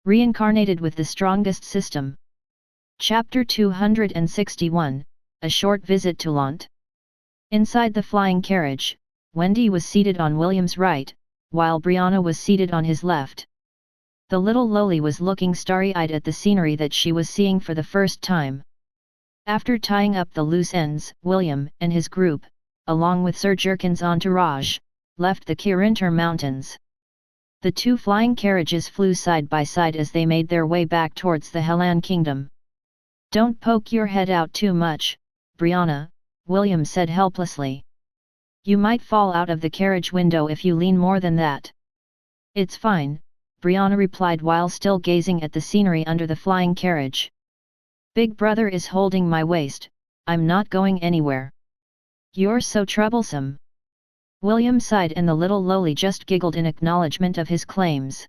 Reincarnated with the strongest system. Chapter 261, A Short Visit to Lont. Inside the flying carriage, Wendy was seated on William's right, while Brianna was seated on his left. The little lowly was looking starry-eyed at the scenery that she was seeing for the first time. After tying up the loose ends, William and his group, along with Sir Jerkin's entourage, left the Kirinter Mountains. The two flying carriages flew side by side as they made their way back towards the Hellan Kingdom. "Don't poke your head out too much, Brianna," William said helplessly. "You might fall out of the carriage window if you lean more than that." "It's fine," Brianna replied while still gazing at the scenery under the flying carriage. "Big brother is holding my waist, I'm not going anywhere." "You're so troublesome." William sighed and the little lowly just giggled in acknowledgement of his claims.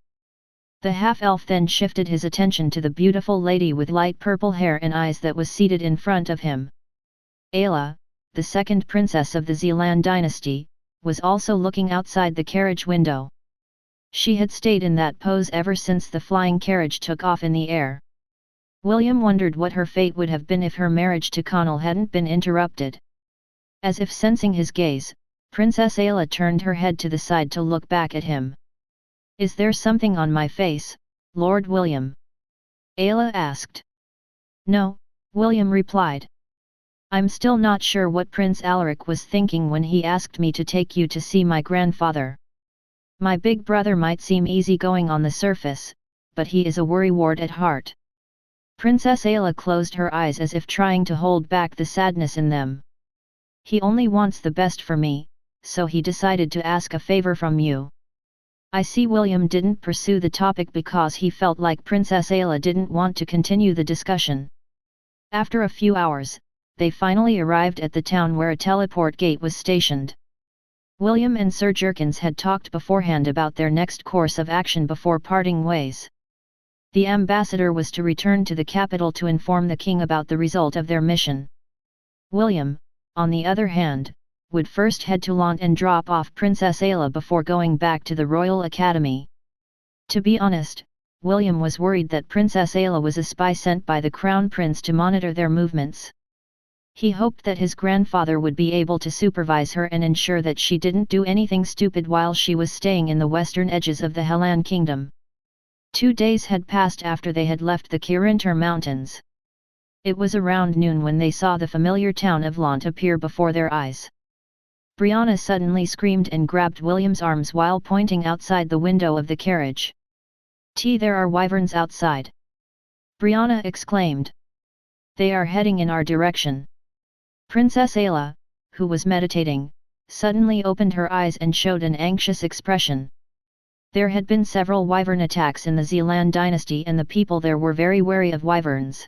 The half-elf then shifted his attention to the beautiful lady with light purple hair and eyes that was seated in front of him. Ayla, the second princess of the Zealand dynasty, was also looking outside the carriage window. She had stayed in that pose ever since the flying carriage took off in the air. William wondered what her fate would have been if her marriage to Connell hadn't been interrupted. As if sensing his gaze, Princess Ayla turned her head to the side to look back at him. "Is there something on my face, Lord William?" Ayla asked. "No," William replied. "I'm still not sure what Prince Alaric was thinking when he asked me to take you to see my grandfather. My big brother might seem easygoing on the surface, but he is a worrywart at heart." Princess Ayla closed her eyes as if trying to hold back the sadness in them. "He only wants the best for me, so he decided to ask a favor from you." I see. William didn't pursue the topic because he felt like Princess Ayla didn't want to continue the discussion. After a few hours, they finally arrived at the town where a teleport gate was stationed. William and Sir Jerkins had talked beforehand about their next course of action before parting ways. The ambassador was to return to the capital to inform the king about the result of their mission. William, on the other hand, would first head to Lont and drop off Princess Ayla before going back to the Royal Academy. To be honest, William was worried that Princess Ayla was a spy sent by the Crown Prince to monitor their movements. He hoped that his grandfather would be able to supervise her and ensure that she didn't do anything stupid while she was staying in the western edges of the Hellan Kingdom. 2 days had passed after they had left the Kirinter Mountains. It was around noon when they saw the familiar town of Lont appear before their eyes. Brianna suddenly screamed and grabbed William's arms while pointing outside the window of the carriage. There are wyverns outside!" Brianna exclaimed. "They are heading in our direction." Princess Ayla, who was meditating, suddenly opened her eyes and showed an anxious expression. There had been several wyvern attacks in the Zealand dynasty and the people there were very wary of wyverns.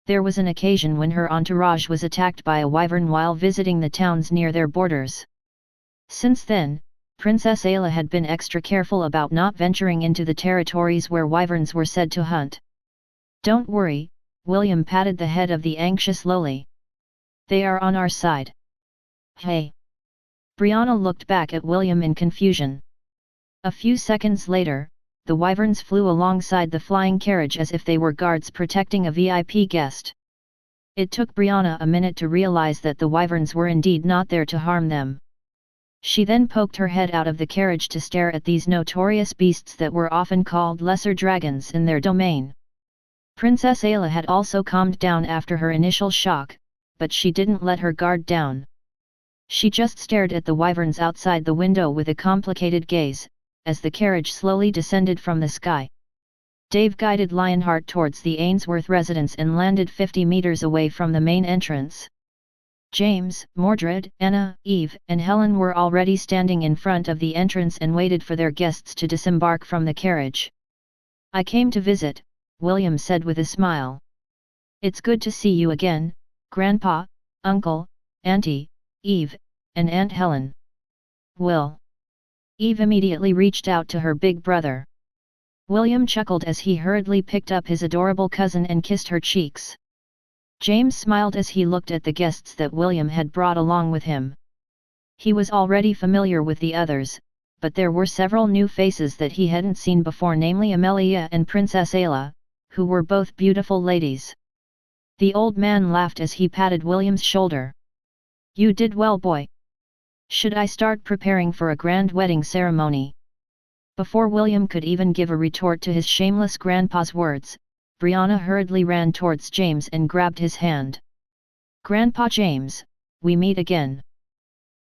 There was an occasion when her entourage was attacked by a wyvern while visiting the towns near their borders. Since then, Princess Ayla had been extra careful about not venturing into the territories where wyverns were said to hunt. "Don't worry," William patted the head of the anxious lowly. "They are on our side." "Hey!" Brianna looked back at William in confusion. A few seconds later, the wyverns flew alongside the flying carriage as if they were guards protecting a VIP guest. It took Brianna a minute to realize that the wyverns were indeed not there to harm them. She then poked her head out of the carriage to stare at these notorious beasts that were often called lesser dragons in their domain. Princess Ayla had also calmed down after her initial shock, but she didn't let her guard down. She just stared at the wyverns outside the window with a complicated gaze, as the carriage slowly descended from the sky. Dave guided Lionheart towards the Ainsworth residence and landed 50 meters away from the main entrance. James, Mordred, Anna, Eve, and Helen were already standing in front of the entrance and waited for their guests to disembark from the carriage. "I came to visit," William said with a smile. "It's good to see you again, Grandpa, Uncle, Auntie, Eve, and Aunt Helen." "Will?" Eve immediately reached out to her big brother. William chuckled as he hurriedly picked up his adorable cousin and kissed her cheeks. James smiled as he looked at the guests that William had brought along with him. He was already familiar with the others, but there were several new faces that he hadn't seen before, namely Amelia and Princess Ayla, who were both beautiful ladies. The old man laughed as he patted William's shoulder. "You did well, boy. Should I start preparing for a grand wedding ceremony?" Before William could even give a retort to his shameless grandpa's words, Brianna hurriedly ran towards James and grabbed his hand. "Grandpa James, we meet again,"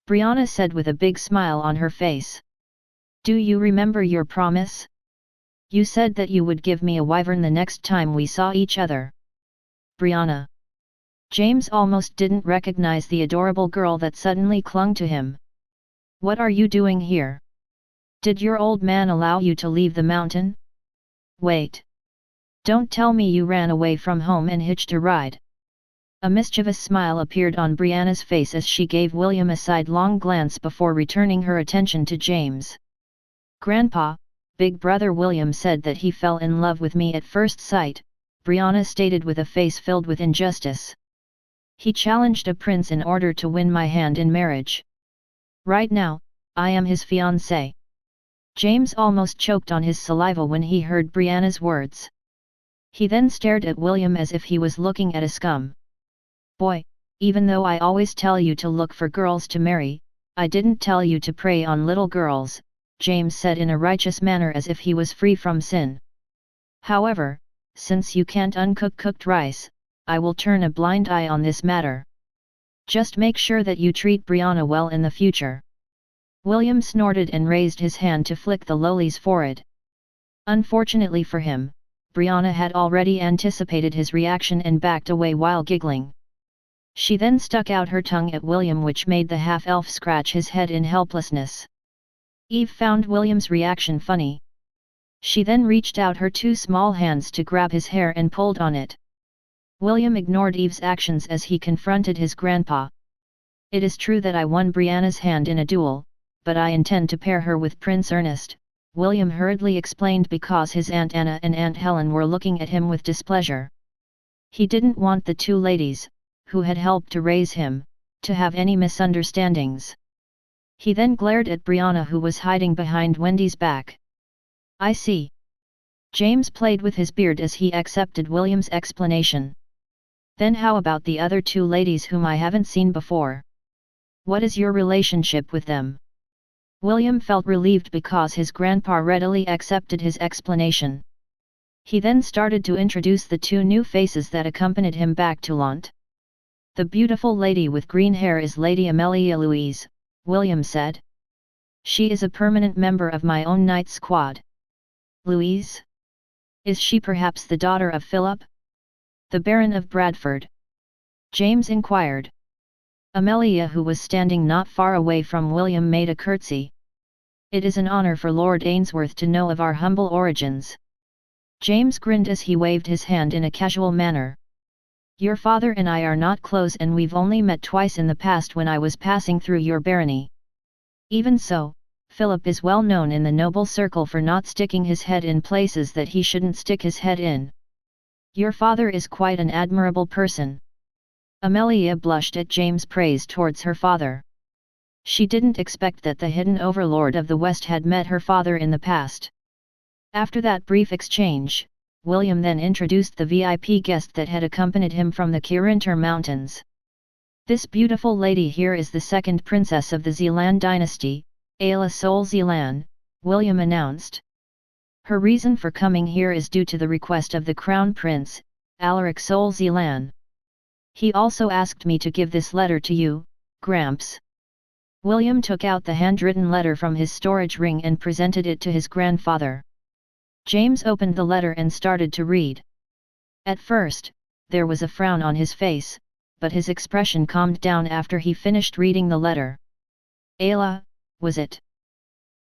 Brianna said with a big smile on her face. "Do you remember your promise? You said that you would give me a wyvern the next time we saw each other." Brianna. James almost didn't recognize the adorable girl that suddenly clung to him. "What are you doing here? Did your old man allow you to leave the mountain? Wait. Don't tell me you ran away from home and hitched a ride." A mischievous smile appeared on Brianna's face as she gave William a sidelong glance before returning her attention to James. "Grandpa, Big Brother William said that he fell in love with me at first sight," Brianna stated with a face filled with injustice. "He challenged a prince in order to win my hand in marriage. Right now, I am his fiancé." James almost choked on his saliva when he heard Brianna's words. He then stared at William as if he was looking at a scum. "Boy, even though I always tell you to look for girls to marry, I didn't tell you to prey on little girls," James said in a righteous manner as if he was free from sin. "However, since you can't uncook cooked rice, I will turn a blind eye on this matter. Just make sure that you treat Brianna well in the future." William snorted and raised his hand to flick the lowly's forehead. Unfortunately for him, Brianna had already anticipated his reaction and backed away while giggling. She then stuck out her tongue at William, which made the half-elf scratch his head in helplessness. Eve found William's reaction funny. She then reached out her two small hands to grab his hair and pulled on it. William ignored Eve's actions as he confronted his grandpa. "It is true that I won Brianna's hand in a duel, but I intend to pair her with Prince Ernest," William hurriedly explained because his Aunt Anna and Aunt Helen were looking at him with displeasure. He didn't want the two ladies, who had helped to raise him, to have any misunderstandings. He then glared at Brianna, who was hiding behind Wendy's back. "I see." James played with his beard as he accepted William's explanation. "Then how about the other two ladies whom I haven't seen before? What is your relationship with them?" William felt relieved because his grandpa readily accepted his explanation. He then started to introduce the two new faces that accompanied him back to Lont. "The beautiful lady with green hair is Lady Amelia Louise," William said. "She is a permanent member of my own night squad." "Louise? Is she perhaps the daughter of Philip, the Baron of Bradford?" James inquired. Amelia, who was standing not far away from William, made a curtsy. "It is an honor for Lord Ainsworth to know of our humble origins." James grinned as he waved his hand in a casual manner. "Your father and I are not close, and we've only met twice in the past when I was passing through your barony. Even so, Philip is well known in the noble circle for not sticking his head in places that he shouldn't stick his head in. Your father is quite an admirable person." Amelia blushed at James' praise towards her father. She didn't expect that the hidden overlord of the West had met her father in the past. After that brief exchange, William then introduced the VIP guest that had accompanied him from the Kirinter Mountains. "This beautiful lady here is the second princess of the Zealand dynasty, Ayla Sol Zealand," William announced. "Her reason for coming here is due to the request of the Crown Prince, Alaric Sol Zealand. He also asked me to give this letter to you, Gramps." William took out the handwritten letter from his storage ring and presented it to his grandfather. James opened the letter and started to read. At first, there was a frown on his face, but his expression calmed down after he finished reading the letter. "Ayla, was it?"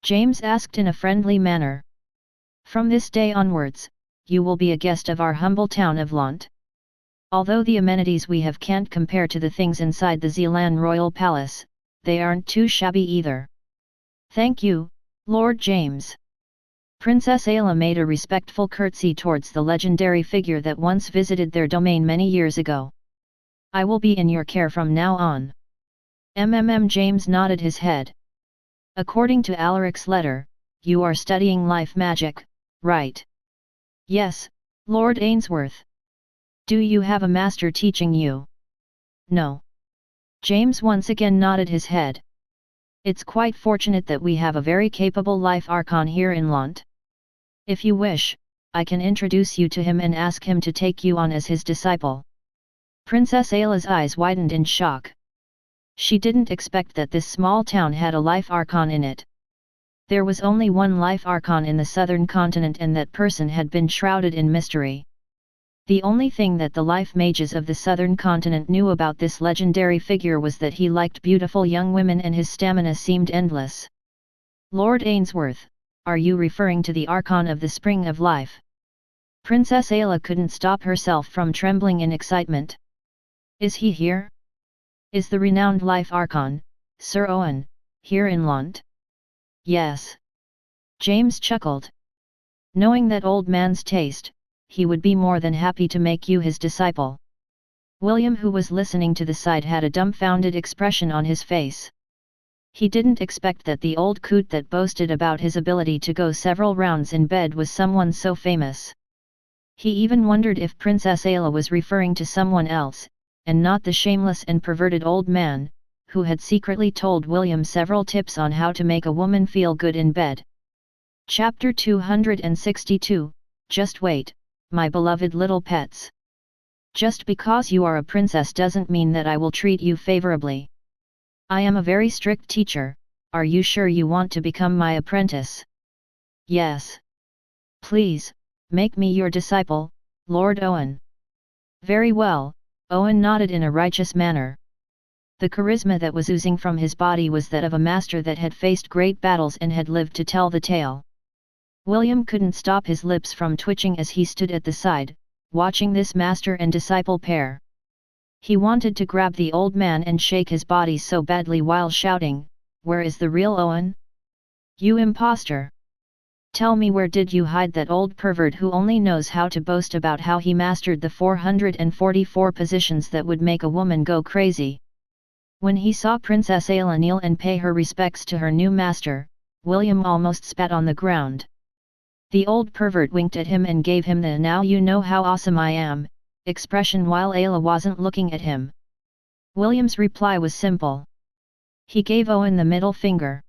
James asked in a friendly manner. "From this day onwards, you will be a guest of our humble town of Lont. Although the amenities we have can't compare to the things inside the Zealand Royal Palace, they aren't too shabby either." "Thank you, Lord James." Princess Ayla made a respectful curtsy towards the legendary figure that once visited their domain many years ago. "I will be in your care from now on." James nodded his head. According to Alaric's letter, you are studying life magic, right? Yes, Lord Ainsworth. Do you have a master teaching you? No. James once again nodded his head. It's quite fortunate that we have a very capable life archon here in Lont. If you wish, I can introduce you to him and ask him to take you on as his disciple. Princess Ayla's eyes widened in shock. She didn't expect that this small town had a life archon in it. There was only one life archon in the southern continent, and that person had been shrouded in mystery. The only thing that the life mages of the southern continent knew about this legendary figure was that he liked beautiful young women and his stamina seemed endless. Lord Ainsworth, are you referring to the Archon of the Spring of Life? Princess Ayla couldn't stop herself from trembling in excitement. Is he here? Is the renowned life Archon, Sir Owen, here in Lont? Yes. James chuckled. Knowing that old man's taste, he would be more than happy to make you his disciple. William, who was listening to the side, had a dumbfounded expression on his face. He didn't expect that the old coot that boasted about his ability to go several rounds in bed was someone so famous. He even wondered if Princess Ayla was referring to someone else, and not the shameless and perverted old man, who had secretly told William several tips on how to make a woman feel good in bed. Chapter 262, Just wait, my beloved little pets. Just because you are a princess doesn't mean that I will treat you favorably. I am a very strict teacher. Are you sure you want to become my apprentice? Yes. Please, make me your disciple, Lord Owen. Very well, Owen nodded in a righteous manner. The charisma that was oozing from his body was that of a master that had faced great battles and had lived to tell the tale. William couldn't stop his lips from twitching as he stood at the side, watching this master and disciple pair. He wanted to grab the old man and shake his body so badly while shouting, "Where is the real Owen? You imposter! Tell me, where did you hide that old pervert who only knows how to boast about how he mastered the 444 positions that would make a woman go crazy?" When he saw Princess Ayla kneel and pay her respects to her new master, William almost spat on the ground. The old pervert winked at him and gave him the "now you know how awesome I am" expression while Ayla wasn't looking at him. William's reply was simple. He gave Owen the middle finger.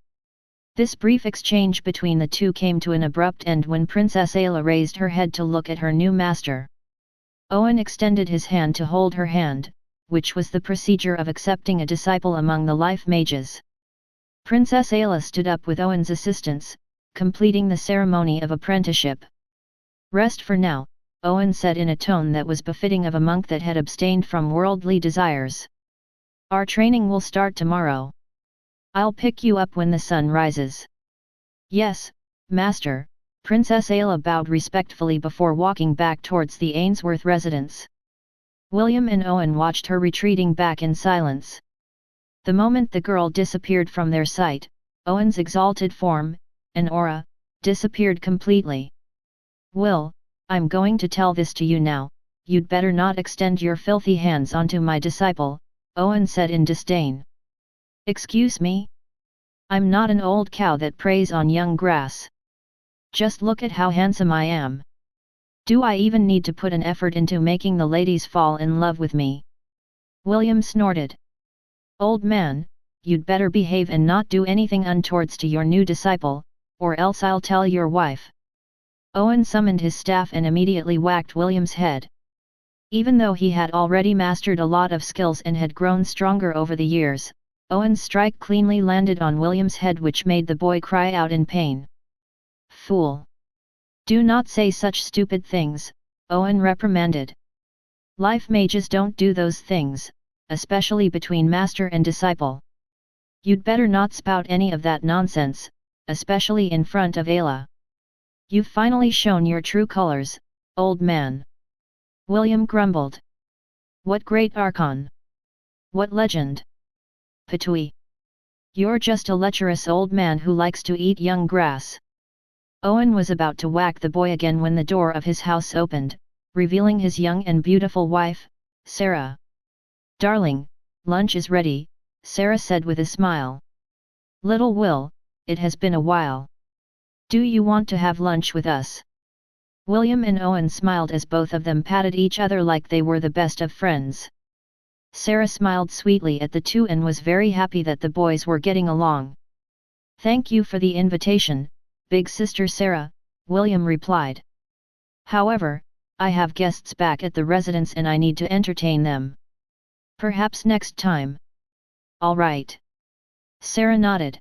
This brief exchange between the two came to an abrupt end when Princess Ayla raised her head to look at her new master. Owen extended his hand to hold her hand, which was the procedure of accepting a disciple among the life mages. Princess Ayla stood up with Owen's assistance, completing the ceremony of apprenticeship. "Rest for now," Owen said in a tone that was befitting of a monk that had abstained from worldly desires. "Our training will start tomorrow. I'll pick you up when the sun rises." "Yes, Master," Princess Ayla bowed respectfully before walking back towards the Ainsworth residence. William and Owen watched her retreating back in silence. The moment the girl disappeared from their sight, Owen's exalted form, and aura, disappeared completely. "Will, I'm going to tell this to you now, you'd better not extend your filthy hands onto my disciple," Owen said in disdain. "Excuse me? I'm not an old cow that preys on young grass. Just look at how handsome I am. Do I even need to put an effort into making the ladies fall in love with me?" William snorted. "Old man, you'd better behave and not do anything untowards to your new disciple, or else I'll tell your wife." Owen summoned his staff and immediately whacked William's head. Even though he had already mastered a lot of skills and had grown stronger over the years, Owen's strike cleanly landed on William's head, which made the boy cry out in pain. "Fool! Do not say such stupid things," Owen reprimanded. "Life mages don't do those things, especially between master and disciple. You'd better not spout any of that nonsense, especially in front of Ayla. You've finally shown your true colors, old man." William grumbled. "What great archon! What legend! Patui! You're just a lecherous old man who likes to eat young grass." Owen was about to whack the boy again when the door of his house opened, revealing his young and beautiful wife, Sarah. "Darling, lunch is ready," Sarah said with a smile. "Little Will, it has been a while. Do you want to have lunch with us? William and Owen smiled as both of them patted each other like they were the best of friends. Sarah smiled sweetly at the two and was very happy that the boys were getting along. Thank you for the invitation, big sister Sarah, William replied. However, I have guests back at the residence and I need to entertain them. Perhaps next time. All right. Sarah nodded.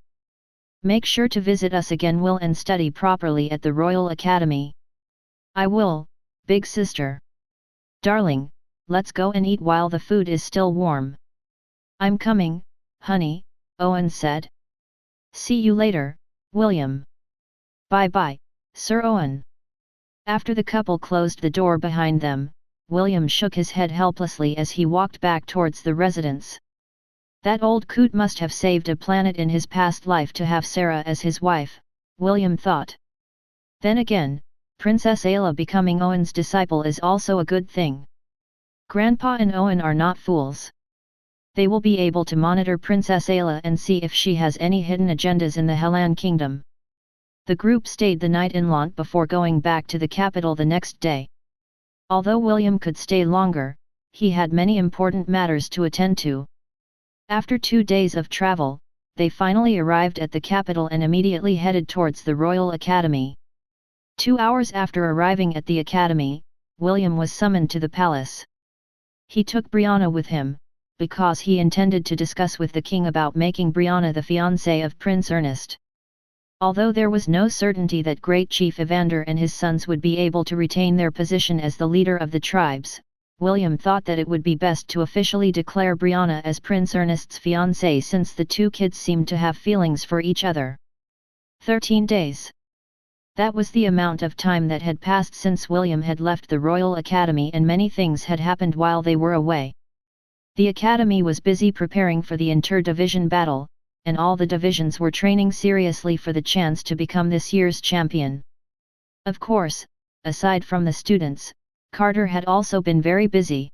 Make sure to visit us again, Will, and study properly at the Royal Academy. I will, big sister. Darling, let's go and eat while the food is still warm. I'm coming, honey, Owen said. See you later, William. Bye-bye, Sir Owen. After the couple closed the door behind them, William shook his head helplessly as he walked back towards the residence. That old coot must have saved a planet in his past life to have Sarah as his wife, William thought. Then again, Princess Ayla becoming Owen's disciple is also a good thing. Grandpa and Owen are not fools. They will be able to monitor Princess Ayla and see if she has any hidden agendas in the Helan Kingdom. The group stayed the night in Lont before going back to the capital the next day. Although William could stay longer, he had many important matters to attend to. After 2 days of travel, they finally arrived at the capital and immediately headed towards the Royal Academy. 2 hours after arriving at the academy, William was summoned to the palace. He took Brianna with him, because he intended to discuss with the king about making Brianna the fiancée of Prince Ernest. Although there was no certainty that Great Chief Evander and his sons would be able to retain their position as the leader of the tribes, William thought that it would be best to officially declare Brianna as Prince Ernest's fiancée since the two kids seemed to have feelings for each other. 13 days. That was the amount of time that had passed since William had left the Royal Academy, and many things had happened while they were away. The Academy was busy preparing for the inter-division battle, and all the divisions were training seriously for the chance to become this year's champion. Of course, aside from the students, Carter had also been very busy.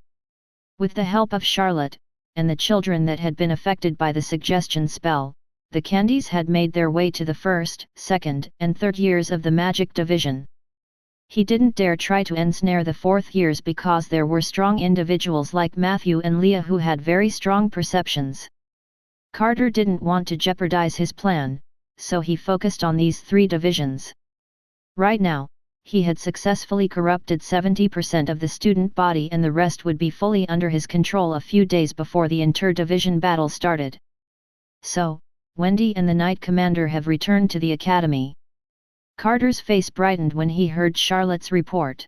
With the help of Charlotte, and the children that had been affected by the suggestion spell, the candies had made their way to the first, second, and third years of the magic division. He didn't dare try to ensnare the fourth years because there were strong individuals like Matthew and Leah who had very strong perceptions. Carter didn't want to jeopardize his plan, so he focused on these 3 divisions. Right now, he had successfully corrupted 70% of the student body and the rest would be fully under his control a few days before the inter-division battle started. So, Wendy and the Knight Commander have returned to the academy. Carter's face brightened when he heard Charlotte's report.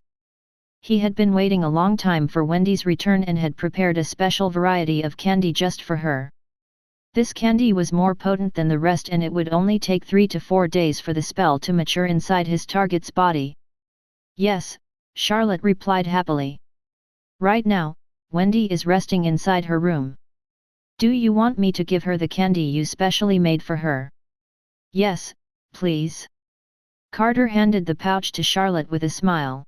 He had been waiting a long time for Wendy's return and had prepared a special variety of candy just for her. This candy was more potent than the rest and it would only take 3 to 4 days for the spell to mature inside his target's body. Yes, Charlotte replied happily. Right now, Wendy is resting inside her room. Do you want me to give her the candy you specially made for her? Yes, please. Carter handed the pouch to Charlotte with a smile.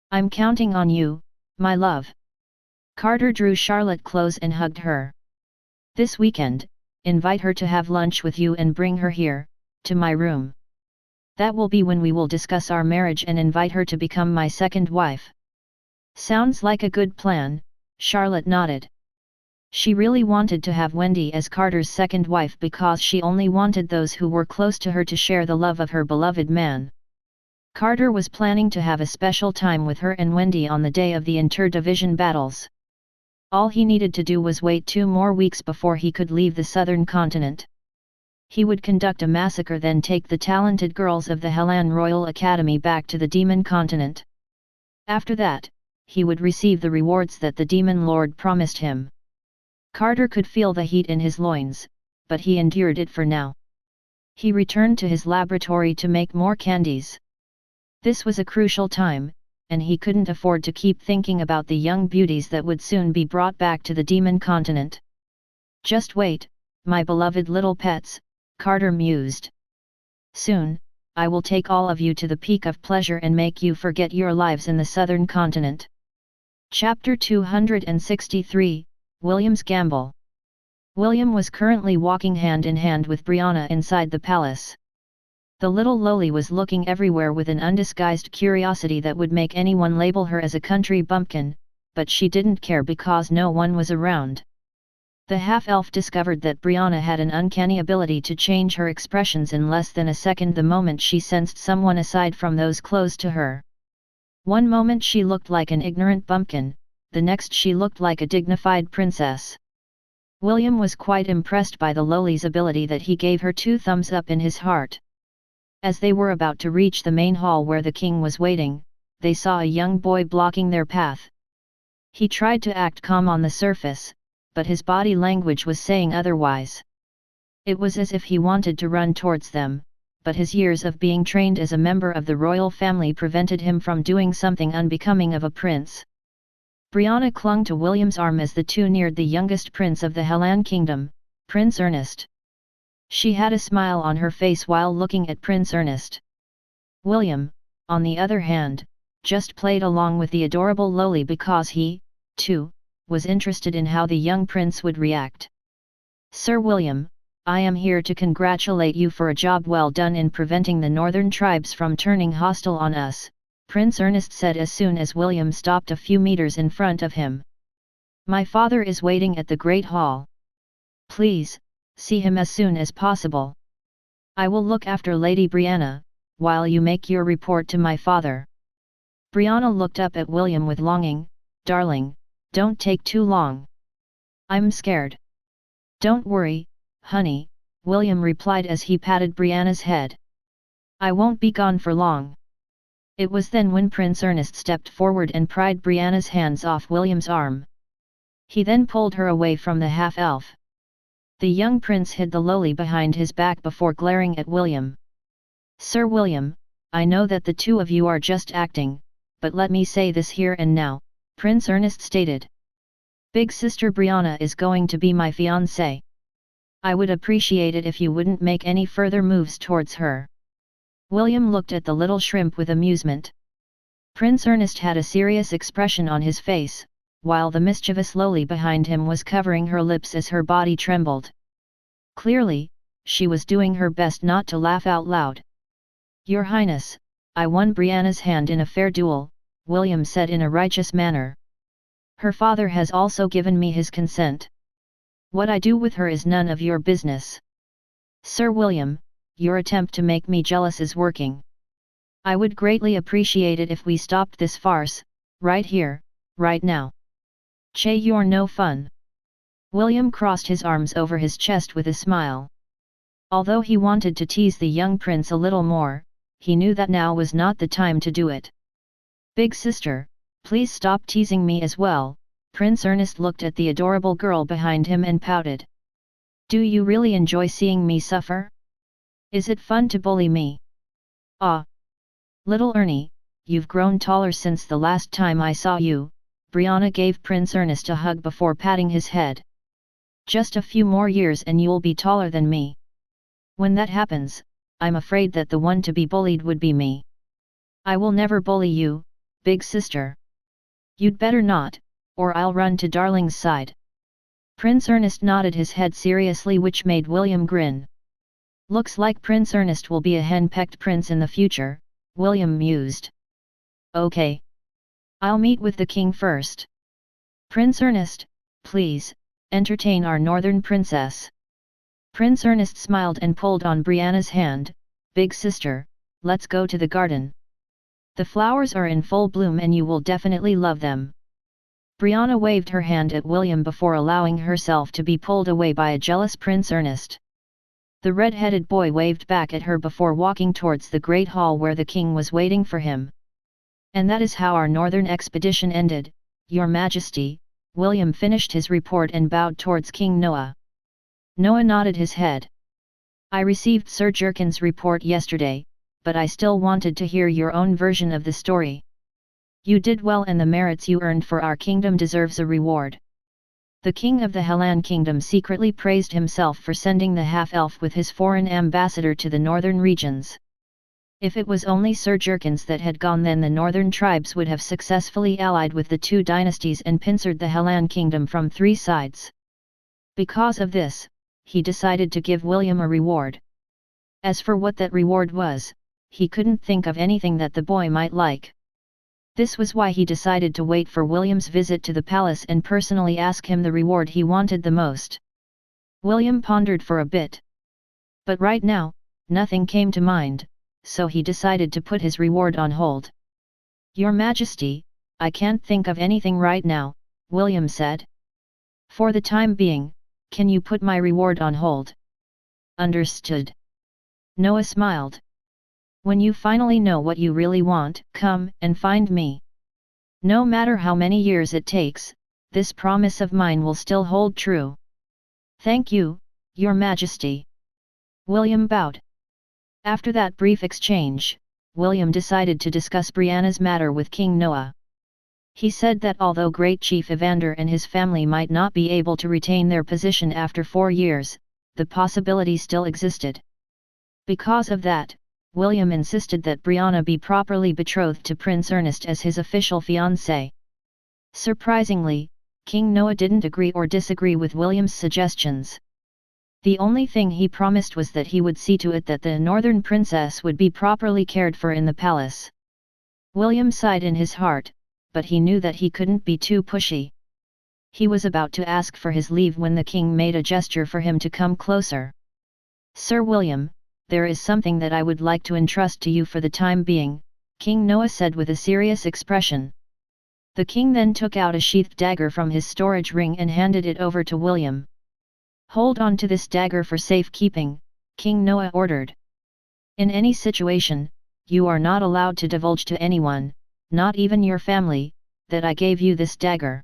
I'm counting on you, my love. Carter drew Charlotte close and hugged her. This weekend, invite her to have lunch with you and bring her here, to my room. That will be when we will discuss our marriage and invite her to become my second wife. Sounds like a good plan, Charlotte nodded. She really wanted to have Wendy as Carter's second wife because she only wanted those who were close to her to share the love of her beloved man. Carter was planning to have a special time with her and Wendy on the day of the inter-division battles. All he needed to do was wait 2 more weeks before he could leave the southern continent. He would conduct a massacre, then take the talented girls of the Helan Royal Academy back to the demon continent. After that, he would receive the rewards that the demon lord promised him. Carter could feel the heat in his loins, but he endured it for now. He returned to his laboratory to make more candies. This was a crucial time, and he couldn't afford to keep thinking about the young beauties that would soon be brought back to the demon continent. Just wait, my beloved little pets, Carter mused. Soon, I will take all of you to the peak of pleasure and make you forget your lives in the southern continent. Chapter 263, William's Gamble. William was currently walking hand in hand with Brianna inside the palace. The little lowly was looking everywhere with an undisguised curiosity that would make anyone label her as a country bumpkin, but she didn't care because no one was around. The half-elf discovered that Brianna had an uncanny ability to change her expressions in less than a second the moment she sensed someone aside from those close to her. One moment she looked like an ignorant bumpkin, the next she looked like a dignified princess. William was quite impressed by the lowly's ability that he gave her 2 thumbs up in his heart. As they were about to reach the main hall where the king was waiting, they saw a young boy blocking their path. He tried to act calm on the surface, but his body language was saying otherwise. It was as if he wanted to run towards them, but his years of being trained as a member of the royal family prevented him from doing something unbecoming of a prince. Brianna clung to William's arm as the two neared the youngest prince of the Hellan kingdom, Prince Ernest. She had a smile on her face while looking at Prince Ernest. William, on the other hand, just played along with the adorable lowly because he, too, was interested in how the young prince would react. "Sir William, I am here to congratulate you for a job well done in preventing the northern tribes from turning hostile on us," Prince Ernest said as soon as William stopped a few meters in front of him. "My father is waiting at the Great Hall. Please, see him as soon as possible. I will look after Lady Brianna, while you make your report to my father." Brianna looked up at William with longing. "Darling, don't take too long. I'm scared." "Don't worry, honey," William replied as he patted Brianna's head. "I won't be gone for long." It was then when Prince Ernest stepped forward and pried Brianna's hands off William's arm. He then pulled her away from the half-elf. The young prince hid the lowly behind his back before glaring at William. "Sir William, I know that the two of you are just acting, but let me say this here and now," Prince Ernest stated. "Big sister Brianna is going to be my fiancée. I would appreciate it if you wouldn't make any further moves towards her." William looked at the little shrimp with amusement. Prince Ernest had a serious expression on his face, while the mischievous lowly behind him was covering her lips as her body trembled. Clearly, she was doing her best not to laugh out loud. "Your Highness, I won Brianna's hand in a fair duel," William said in a righteous manner. "Her father has also given me his consent. What I do with her is none of your business. Sir William, your attempt to make me jealous is working. I would greatly appreciate it if we stopped this farce, right here, right now. Che, you're no fun." William crossed his arms over his chest with a smile. Although he wanted to tease the young prince a little more, he knew that now was not the time to do it. "Big sister, please stop teasing me as well," Prince Ernest looked at the adorable girl behind him and pouted. "Do you really enjoy seeing me suffer? Is it fun to bully me? Ah! Little Ernie, you've grown taller since the last time I saw you." Brianna gave Prince Ernest a hug before patting his head. "Just a few more years and you'll be taller than me. When that happens, I'm afraid that the one to be bullied would be me. I will never bully you, big sister. You'd better not, or I'll run to Darling's side." Prince Ernest nodded his head seriously, which made William grin. "Looks like Prince Ernest will be a hen-pecked prince in the future," William mused. "Okay. I'll meet with the king first. Prince Ernest, please, entertain our northern princess." Prince Ernest smiled and pulled on Brianna's hand. "Big sister, let's go to the garden. The flowers are in full bloom and you will definitely love them." Brianna waved her hand at William before allowing herself to be pulled away by a jealous Prince Ernest. The red-headed boy waved back at her before walking towards the great hall where the king was waiting for him. "And that is how our northern expedition ended, Your Majesty," William finished his report and bowed towards King Noah. Noah nodded his head. "I received Sir Jerkin's report yesterday, but I still wanted to hear your own version of the story. You did well and the merits you earned for our kingdom deserves a reward." The king of the Hellan kingdom secretly praised himself for sending the half-elf with his foreign ambassador to the northern regions. If it was only Sir Jerkins that had gone, then the northern tribes would have successfully allied with the two dynasties and pincered the Hellan kingdom from 3 sides. Because of this, he decided to give William a reward. As for what that reward was, he couldn't think of anything that the boy might like. This was why he decided to wait for William's visit to the palace and personally ask him the reward he wanted the most. William pondered for a bit. But right now, nothing came to mind, so he decided to put his reward on hold. "Your Majesty, I can't think of anything right now," William said. "For the time being, can you put my reward on hold?" "Understood." Noah smiled. "When you finally know what you really want, come and find me. No matter how many years it takes, this promise of mine will still hold true." "Thank you, Your Majesty." William bowed. After that brief exchange, William decided to discuss Brianna's matter with King Noah. He said that although Great Chief Evander and his family might not be able to retain their position after 4 years, the possibility still existed. Because of that, William insisted that Brianna be properly betrothed to Prince Ernest as his official fiancé. Surprisingly, King Noah didn't agree or disagree with William's suggestions. The only thing he promised was that he would see to it that the northern princess would be properly cared for in the palace. William sighed in his heart, but he knew that he couldn't be too pushy. He was about to ask for his leave when the king made a gesture for him to come closer. "Sir William, there is something that I would like to entrust to you for the time being," King Noah said with a serious expression. The king then took out a sheathed dagger from his storage ring and handed it over to William. "Hold on to this dagger for safekeeping," King Noah ordered. "In any situation, you are not allowed to divulge to anyone, not even your family, that I gave you this dagger.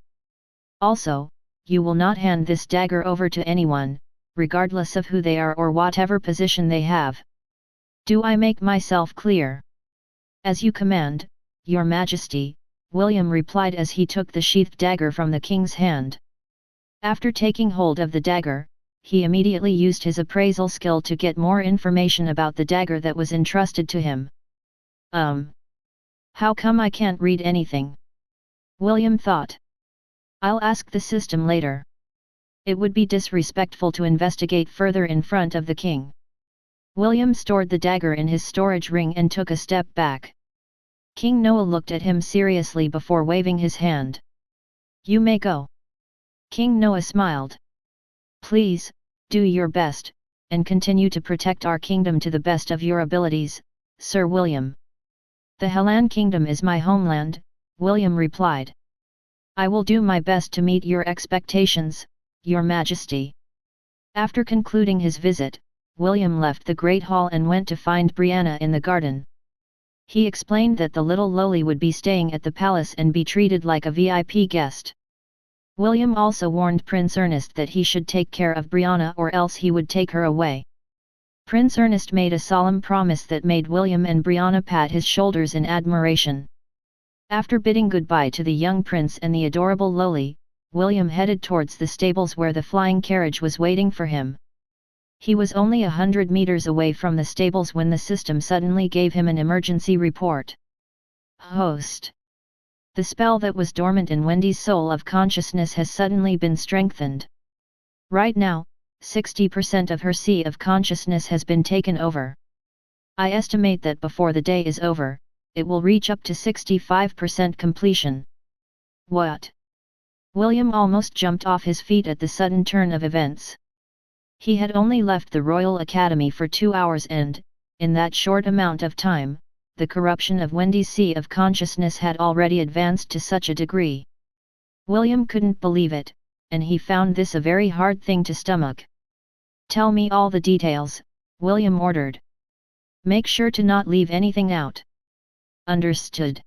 Also, you will not hand this dagger over to anyone, regardless of who they are or whatever position they have. Do I make myself clear?" "As you command, Your Majesty," William replied as he took the sheathed dagger from the king's hand. After taking hold of the dagger, he immediately used his appraisal skill to get more information about the dagger that was entrusted to him. How come I can't read anything?" William thought. "I'll ask the system later. It would be disrespectful to investigate further in front of the king." William stored the dagger in his storage ring and took a step back. King Noah looked at him seriously before waving his hand. "You may go." King Noah smiled. "Please, do your best, and continue to protect our kingdom to the best of your abilities, Sir William." "The Hellan Kingdom is my homeland," William replied. "I will do my best to meet your expectations, Your Majesty." After concluding his visit, William left the Great Hall and went to find Brianna in the garden. He explained that the little lowly would be staying at the palace and be treated like a VIP guest. William also warned Prince Ernest that he should take care of Brianna or else he would take her away. Prince Ernest made a solemn promise that made William and Brianna pat his shoulders in admiration. After bidding goodbye to the young prince and the adorable lowly, William headed towards the stables where the flying carriage was waiting for him. He was only 100 meters away from the stables when the system suddenly gave him an emergency report. "Host. The spell that was dormant in Wendy's soul of consciousness has suddenly been strengthened. Right now, 60% of her sea of consciousness has been taken over. I estimate that before the day is over, it will reach up to 65% completion." "What?" William almost jumped off his feet at the sudden turn of events. He had only left the Royal Academy for 2 hours and, in that short amount of time, the corruption of Wendy's sea of consciousness had already advanced to such a degree. William couldn't believe it, and he found this a very hard thing to stomach. "Tell me all the details," William ordered. "Make sure to not leave anything out." "Understood."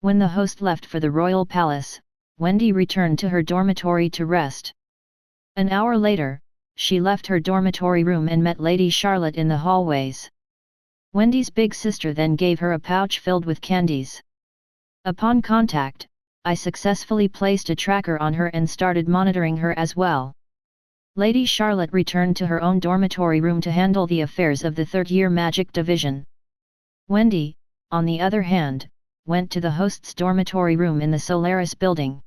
When the host left for the royal palace, Wendy returned to her dormitory to rest. An hour later, she left her dormitory room and met Lady Charlotte in the hallways. Wendy's big sister then gave her a pouch filled with candies. "Upon contact, I successfully placed a tracker on her and started monitoring her as well." Lady Charlotte returned to her own dormitory room to handle the affairs of the third-year magic division. Wendy, on the other hand, went to the host's dormitory room in the Solaris building.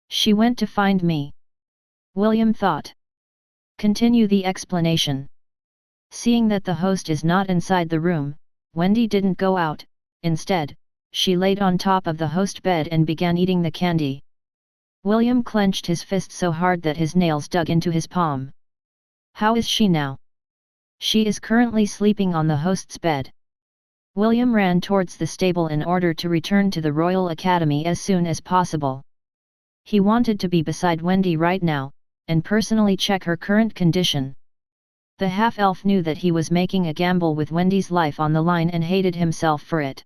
"She went to find me," William thought. "Continue the explanation." Seeing that the host is not inside the room, Wendy didn't go out. Instead, she laid on top of the host bed and began eating the candy. William clenched his fist so hard that his nails dug into his palm. How is she now? She is currently sleeping on the host's bed. William ran towards the stable in order to return to the Royal Academy as soon as possible. He wanted to be beside Wendy right now, and personally check her current condition. The half-elf knew that he was making a gamble with Wendy's life on the line and hated himself for it.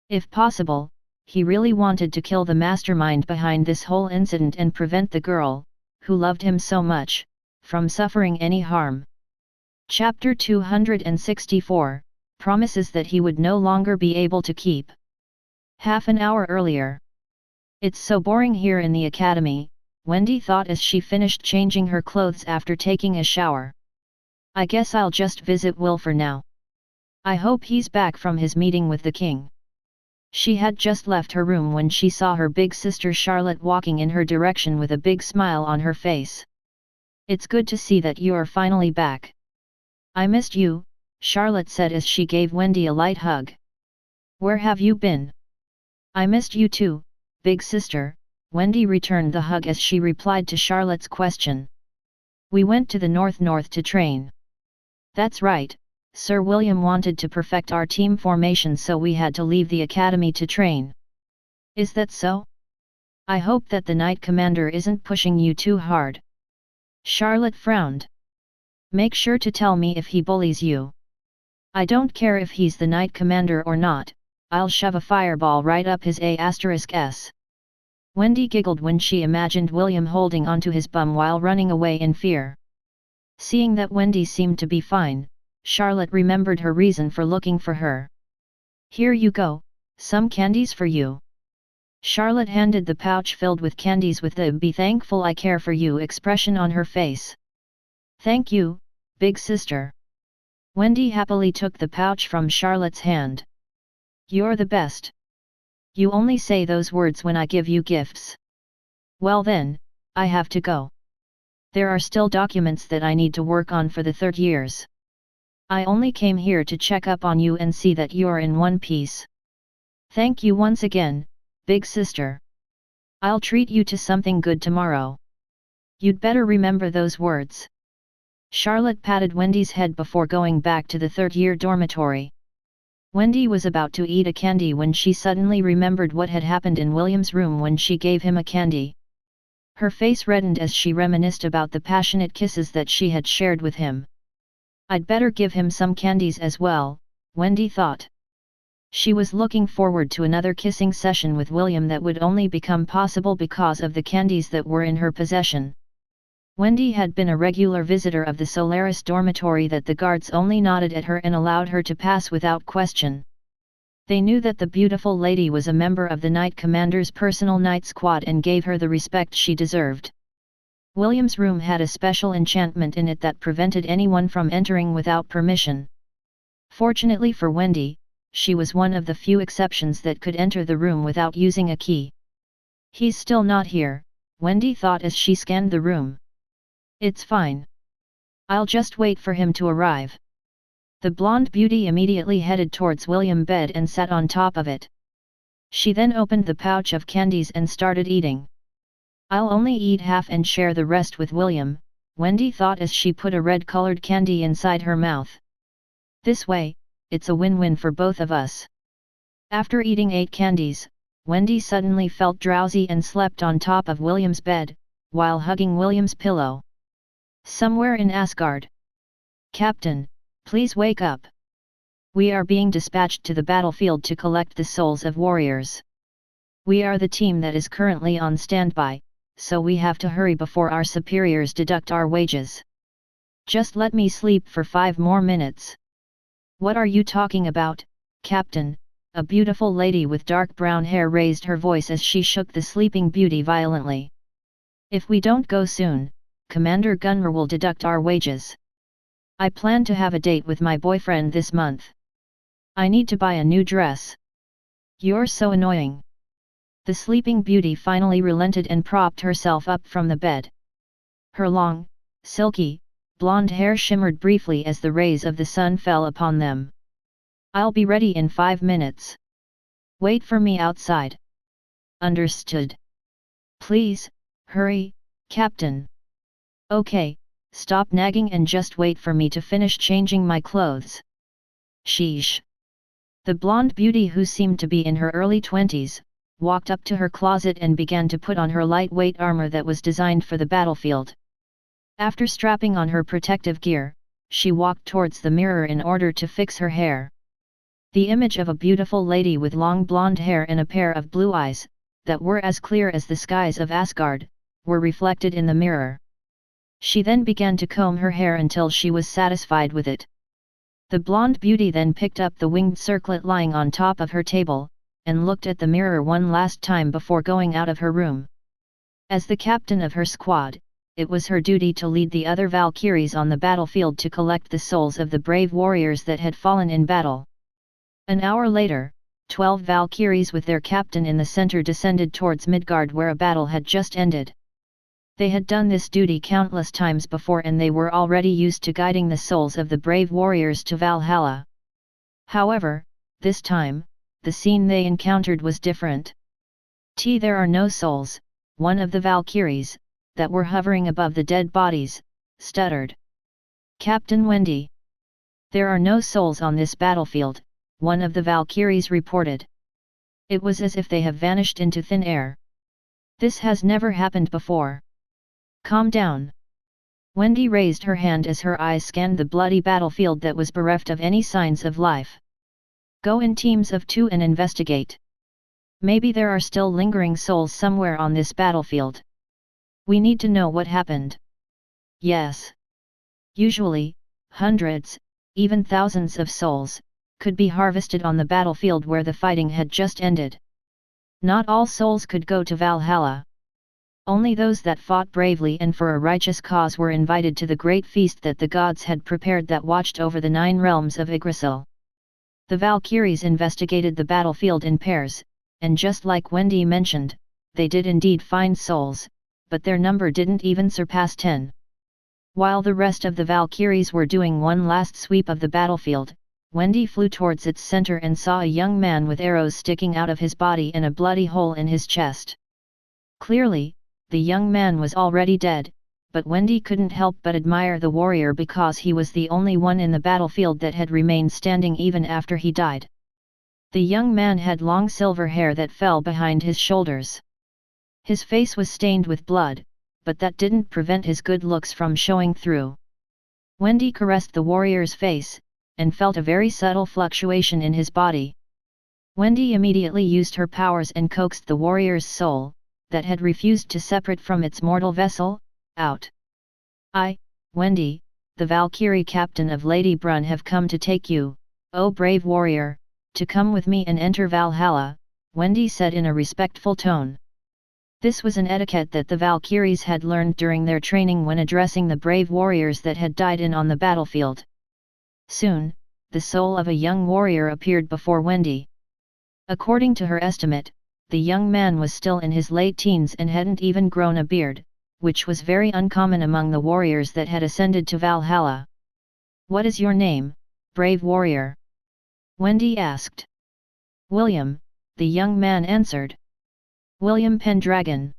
If possible, he really wanted to kill the mastermind behind this whole incident and prevent the girl, who loved him so much, from suffering any harm. Chapter 264, Promises that he would no longer be able to keep. Half an hour earlier. It's so boring here in the academy, Wendy thought as she finished changing her clothes after taking a shower. I guess I'll just visit Will for now. I hope he's back from his meeting with the king. She had just left her room when she saw her big sister Charlotte walking in her direction with a big smile on her face. It's good to see that you are finally back. I missed you, Charlotte said as she gave Wendy a light hug. Where have you been? I missed you too, big sister, Wendy returned the hug as she replied to Charlotte's question. We went to the north to train. That's right, Sir William wanted to perfect our team formation so we had to leave the academy to train. Is that so? I hope that the Knight Commander isn't pushing you too hard. Charlotte frowned. Make sure to tell me if he bullies you. I don't care if he's the Knight Commander or not, I'll shove a fireball right up his A*s. Wendy giggled when she imagined William holding onto his bum while running away in fear. Seeing that Wendy seemed to be fine, Charlotte remembered her reason for looking for her. Here you go, some candies for you. Charlotte handed the pouch filled with candies with the "be thankful I care for you" expression on her face. Thank you, big sister. Wendy happily took the pouch from Charlotte's hand. You're the best. You only say those words when I give you gifts. Well then, I have to go. There are still documents that I need to work on for the 3rd years. I only came here to check up on you and see that you're in one piece. Thank you once again, big sister. I'll treat you to something good tomorrow. You'd better remember those words. Charlotte patted Wendy's head before going back to the 3rd year dormitory. Wendy was about to eat a candy when she suddenly remembered what had happened in William's room when she gave him a candy. Her face reddened as she reminisced about the passionate kisses that she had shared with him. I'd better give him some candies as well, Wendy thought. She was looking forward to another kissing session with William that would only become possible because of the candies that were in her possession. Wendy had been a regular visitor of the Solaris dormitory that the guards only nodded at her and allowed her to pass without question. They knew that the beautiful lady was a member of the Knight Commander's personal night squad and gave her the respect she deserved. William's room had a special enchantment in it that prevented anyone from entering without permission. Fortunately for Wendy, she was one of the few exceptions that could enter the room without using a key. He's still not here, Wendy thought as she scanned the room. It's fine. I'll just wait for him to arrive. The blonde beauty immediately headed towards William's bed and sat on top of it. She then opened the pouch of candies and started eating. I'll only eat half and share the rest with William, Wendy thought as she put a red-colored candy inside her mouth. This way, it's a win-win for both of us. After eating 8 candies, Wendy suddenly felt drowsy and slept on top of William's bed, while hugging William's pillow. Somewhere in Asgard. Captain, please wake up. We are being dispatched to the battlefield to collect the souls of warriors. We are the team that is currently on standby, so we have to hurry before our superiors deduct our wages. Just let me sleep for 5 more minutes. What are you talking about, Captain? A beautiful lady with dark brown hair raised her voice as she shook the sleeping beauty violently. If we don't go soon, Commander Gunner will deduct our wages. I plan to have a date with my boyfriend this month. I need to buy a new dress. You're so annoying. The sleeping beauty finally relented and propped herself up from the bed. Her long, silky, blonde hair shimmered briefly as the rays of the sun fell upon them. "I'll be ready in 5 minutes. Wait for me outside." "Understood. Please, hurry, Captain." "Okay, stop nagging and just wait for me to finish changing my clothes." "Sheesh." The blonde beauty, who seemed to be in her early 20s, walked up to her closet and began to put on her lightweight armor that was designed for the battlefield. After strapping on her protective gear, she walked towards the mirror in order to fix her hair. The image of a beautiful lady with long blonde hair and a pair of blue eyes, that were as clear as the skies of Asgard, were reflected in the mirror. She then began to comb her hair until she was satisfied with it. The blonde beauty then picked up the winged circlet lying on top of her table, and looked at the mirror one last time before going out of her room. As the captain of her squad, it was her duty to lead the other valkyries on the battlefield to collect the souls of the brave warriors that had fallen in battle. An hour later, 12 valkyries with their captain in the center descended towards Midgard, where a battle had just ended. They had done this duty countless times before, and they were already used to guiding the souls of the brave warriors to Valhalla. However, this time, the scene they encountered was different. "There are no souls," one of the valkyries, that were hovering above the dead bodies, stuttered. "Captain Wendy. There are no souls on this battlefield," one of the valkyries reported. "It was as if they have vanished into thin air. This has never happened before." "Calm down." Wendy raised her hand as her eyes scanned the bloody battlefield that was bereft of any signs of life. "Go in teams of 2 and investigate. Maybe there are still lingering souls somewhere on this battlefield. We need to know what happened." "Yes." Usually, hundreds, even thousands of souls, could be harvested on the battlefield where the fighting had just ended. Not all souls could go to Valhalla. Only those that fought bravely and for a righteous cause were invited to the great feast that the gods had prepared that watched over the 9 realms of Yggdrasil. The Valkyries investigated the battlefield in pairs, and just like Wendy mentioned, they did indeed find souls, but their number didn't even surpass 10. While the rest of the Valkyries were doing one last sweep of the battlefield, Wendy flew towards its center and saw a young man with arrows sticking out of his body and a bloody hole in his chest. Clearly, the young man was already dead, but Wendy couldn't help but admire the warrior because he was the only one in the battlefield that had remained standing even after he died. The young man had long silver hair that fell behind his shoulders. His face was stained with blood, but that didn't prevent his good looks from showing through. Wendy caressed the warrior's face, and felt a very subtle fluctuation in his body. Wendy immediately used her powers and coaxed the warrior's soul, that had refused to separate from its mortal vessel, out. "I, Wendy, the Valkyrie captain of Lady Brunn, have come to take you, O brave warrior, to come with me and enter Valhalla," Wendy said in a respectful tone. This was an etiquette that the Valkyries had learned during their training when addressing the brave warriors that had died on the battlefield. Soon, the soul of a young warrior appeared before Wendy. According to her estimate, the young man was still in his late teens and hadn't even grown a beard, which was very uncommon among the warriors that had ascended to Valhalla. "What is your name, brave warrior?" Wendy asked. "William," the young man answered. "William Pendragon."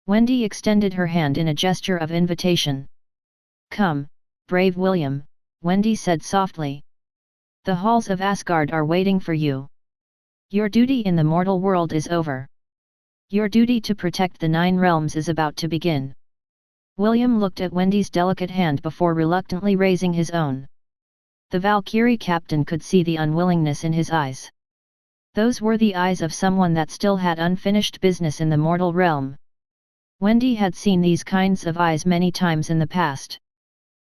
Wendy extended her hand in a gesture of invitation. "Come, brave William," Wendy said softly. "The halls of Asgard are waiting for you. Your duty in the mortal world is over. Your duty to protect the 9 realms is about to begin." William looked at Wendy's delicate hand before reluctantly raising his own. The Valkyrie captain could see the unwillingness in his eyes. Those were the eyes of someone that still had unfinished business in the mortal realm. Wendy had seen these kinds of eyes many times in the past.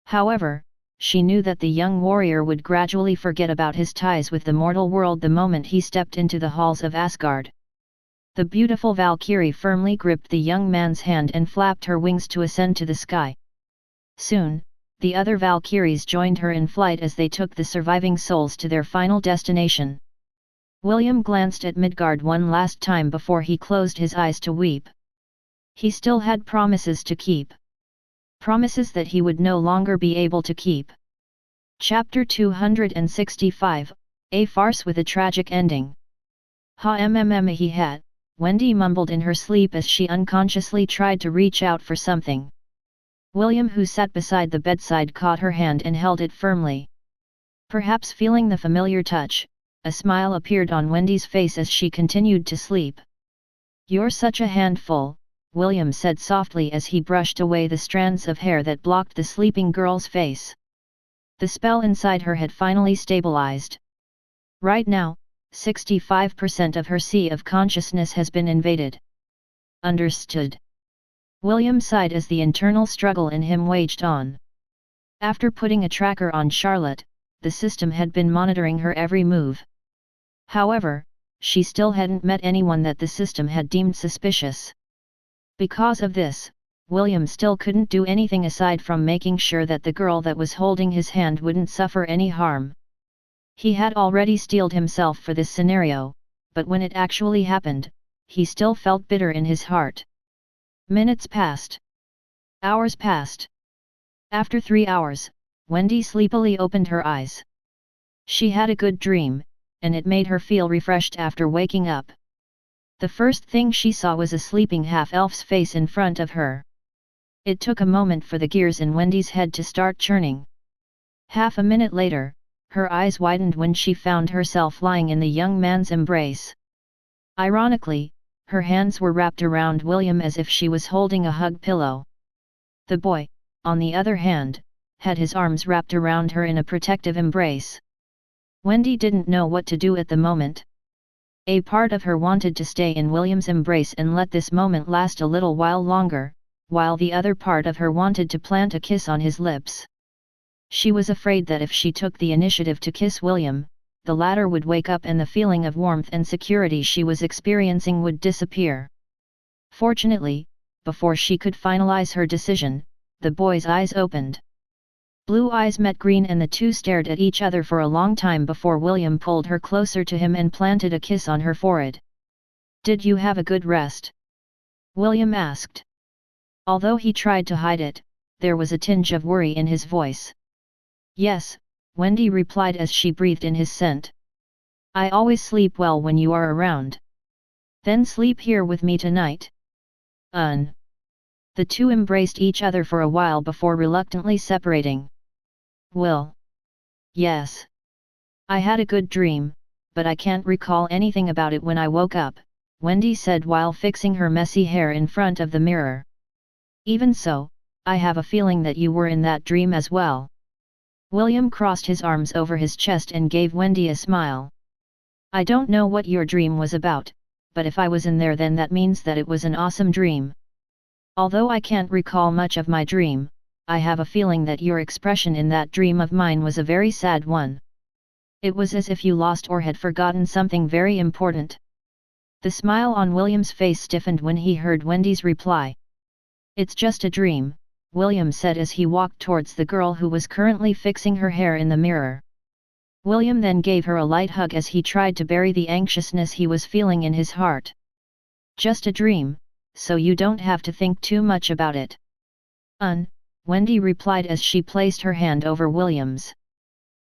However, she knew that the young warrior would gradually forget about his ties with the mortal world the moment he stepped into the halls of Asgard. The beautiful Valkyrie firmly gripped the young man's hand and flapped her wings to ascend to the sky. Soon, the other Valkyries joined her in flight as they took the surviving souls to their final destination. William glanced at Midgard one last time before he closed his eyes to weep. He still had promises to keep. promises that he would no longer be able to keep. Chapter 265, A Farce with a Tragic Ending. He had, Wendy mumbled in her sleep as she unconsciously tried to reach out for something. William, who sat beside the bedside, caught her hand and held it firmly. Perhaps feeling the familiar touch, a smile appeared on Wendy's face as she continued to sleep. "You're such a handful," William said softly as he brushed away the strands of hair that blocked the sleeping girl's face. The spell inside her had finally stabilized. Right now, 65% of her sea of consciousness has been invaded. Understood. William sighed as the internal struggle in him waged on. After putting a tracker on Charlotte, the system had been monitoring her every move. However, she still hadn't met anyone that the system had deemed suspicious. Because of this, William still couldn't do anything aside from making sure that the girl that was holding his hand wouldn't suffer any harm. He had already steeled himself for this scenario, but when it actually happened, he still felt bitter in his heart. Minutes passed. Hours passed. After 3 hours, Wendy sleepily opened her eyes. She had a good dream, and it made her feel refreshed after waking up. The first thing she saw was a sleeping half-elf's face in front of her. It took a moment for the gears in Wendy's head to start churning. Half a minute later, her eyes widened when she found herself lying in the young man's embrace. Ironically, her hands were wrapped around William as if she was holding a hug pillow. The boy, on the other hand, had his arms wrapped around her in a protective embrace. Wendy didn't know what to do at the moment. A part of her wanted to stay in William's embrace and let this moment last a little while longer, while the other part of her wanted to plant a kiss on his lips. She was afraid that if she took the initiative to kiss William, the latter would wake up and the feeling of warmth and security she was experiencing would disappear. Fortunately, before she could finalize her decision, the boy's eyes opened. Blue eyes met green and the two stared at each other for a long time before William pulled her closer to him and planted a kiss on her forehead. "Did you have a good rest?" William asked. Although he tried to hide it, there was a tinge of worry in his voice. "Yes," Wendy replied as she breathed in his scent. "I always sleep well when you are around. Then sleep here with me tonight." The two embraced each other for a while before reluctantly separating. "Well. Yes. I had a good dream, but I can't recall anything about it when I woke up," Wendy said while fixing her messy hair in front of the mirror. "Even so, I have a feeling that you were in that dream as well." William crossed his arms over his chest and gave Wendy a smile. "I don't know what your dream was about, but if I was in there then that means that it was an awesome dream. Although I can't recall much of my dream, I have a feeling that your expression in that dream of mine was a very sad one. It was as if you lost or had forgotten something very important." The smile on William's face stiffened when he heard Wendy's reply. "It's just a dream," William said as he walked towards the girl who was currently fixing her hair in the mirror. William then gave her a light hug as he tried to bury the anxiousness he was feeling in his heart. "Just a dream, so you don't have to think too much about it." Wendy replied as she placed her hand over William's.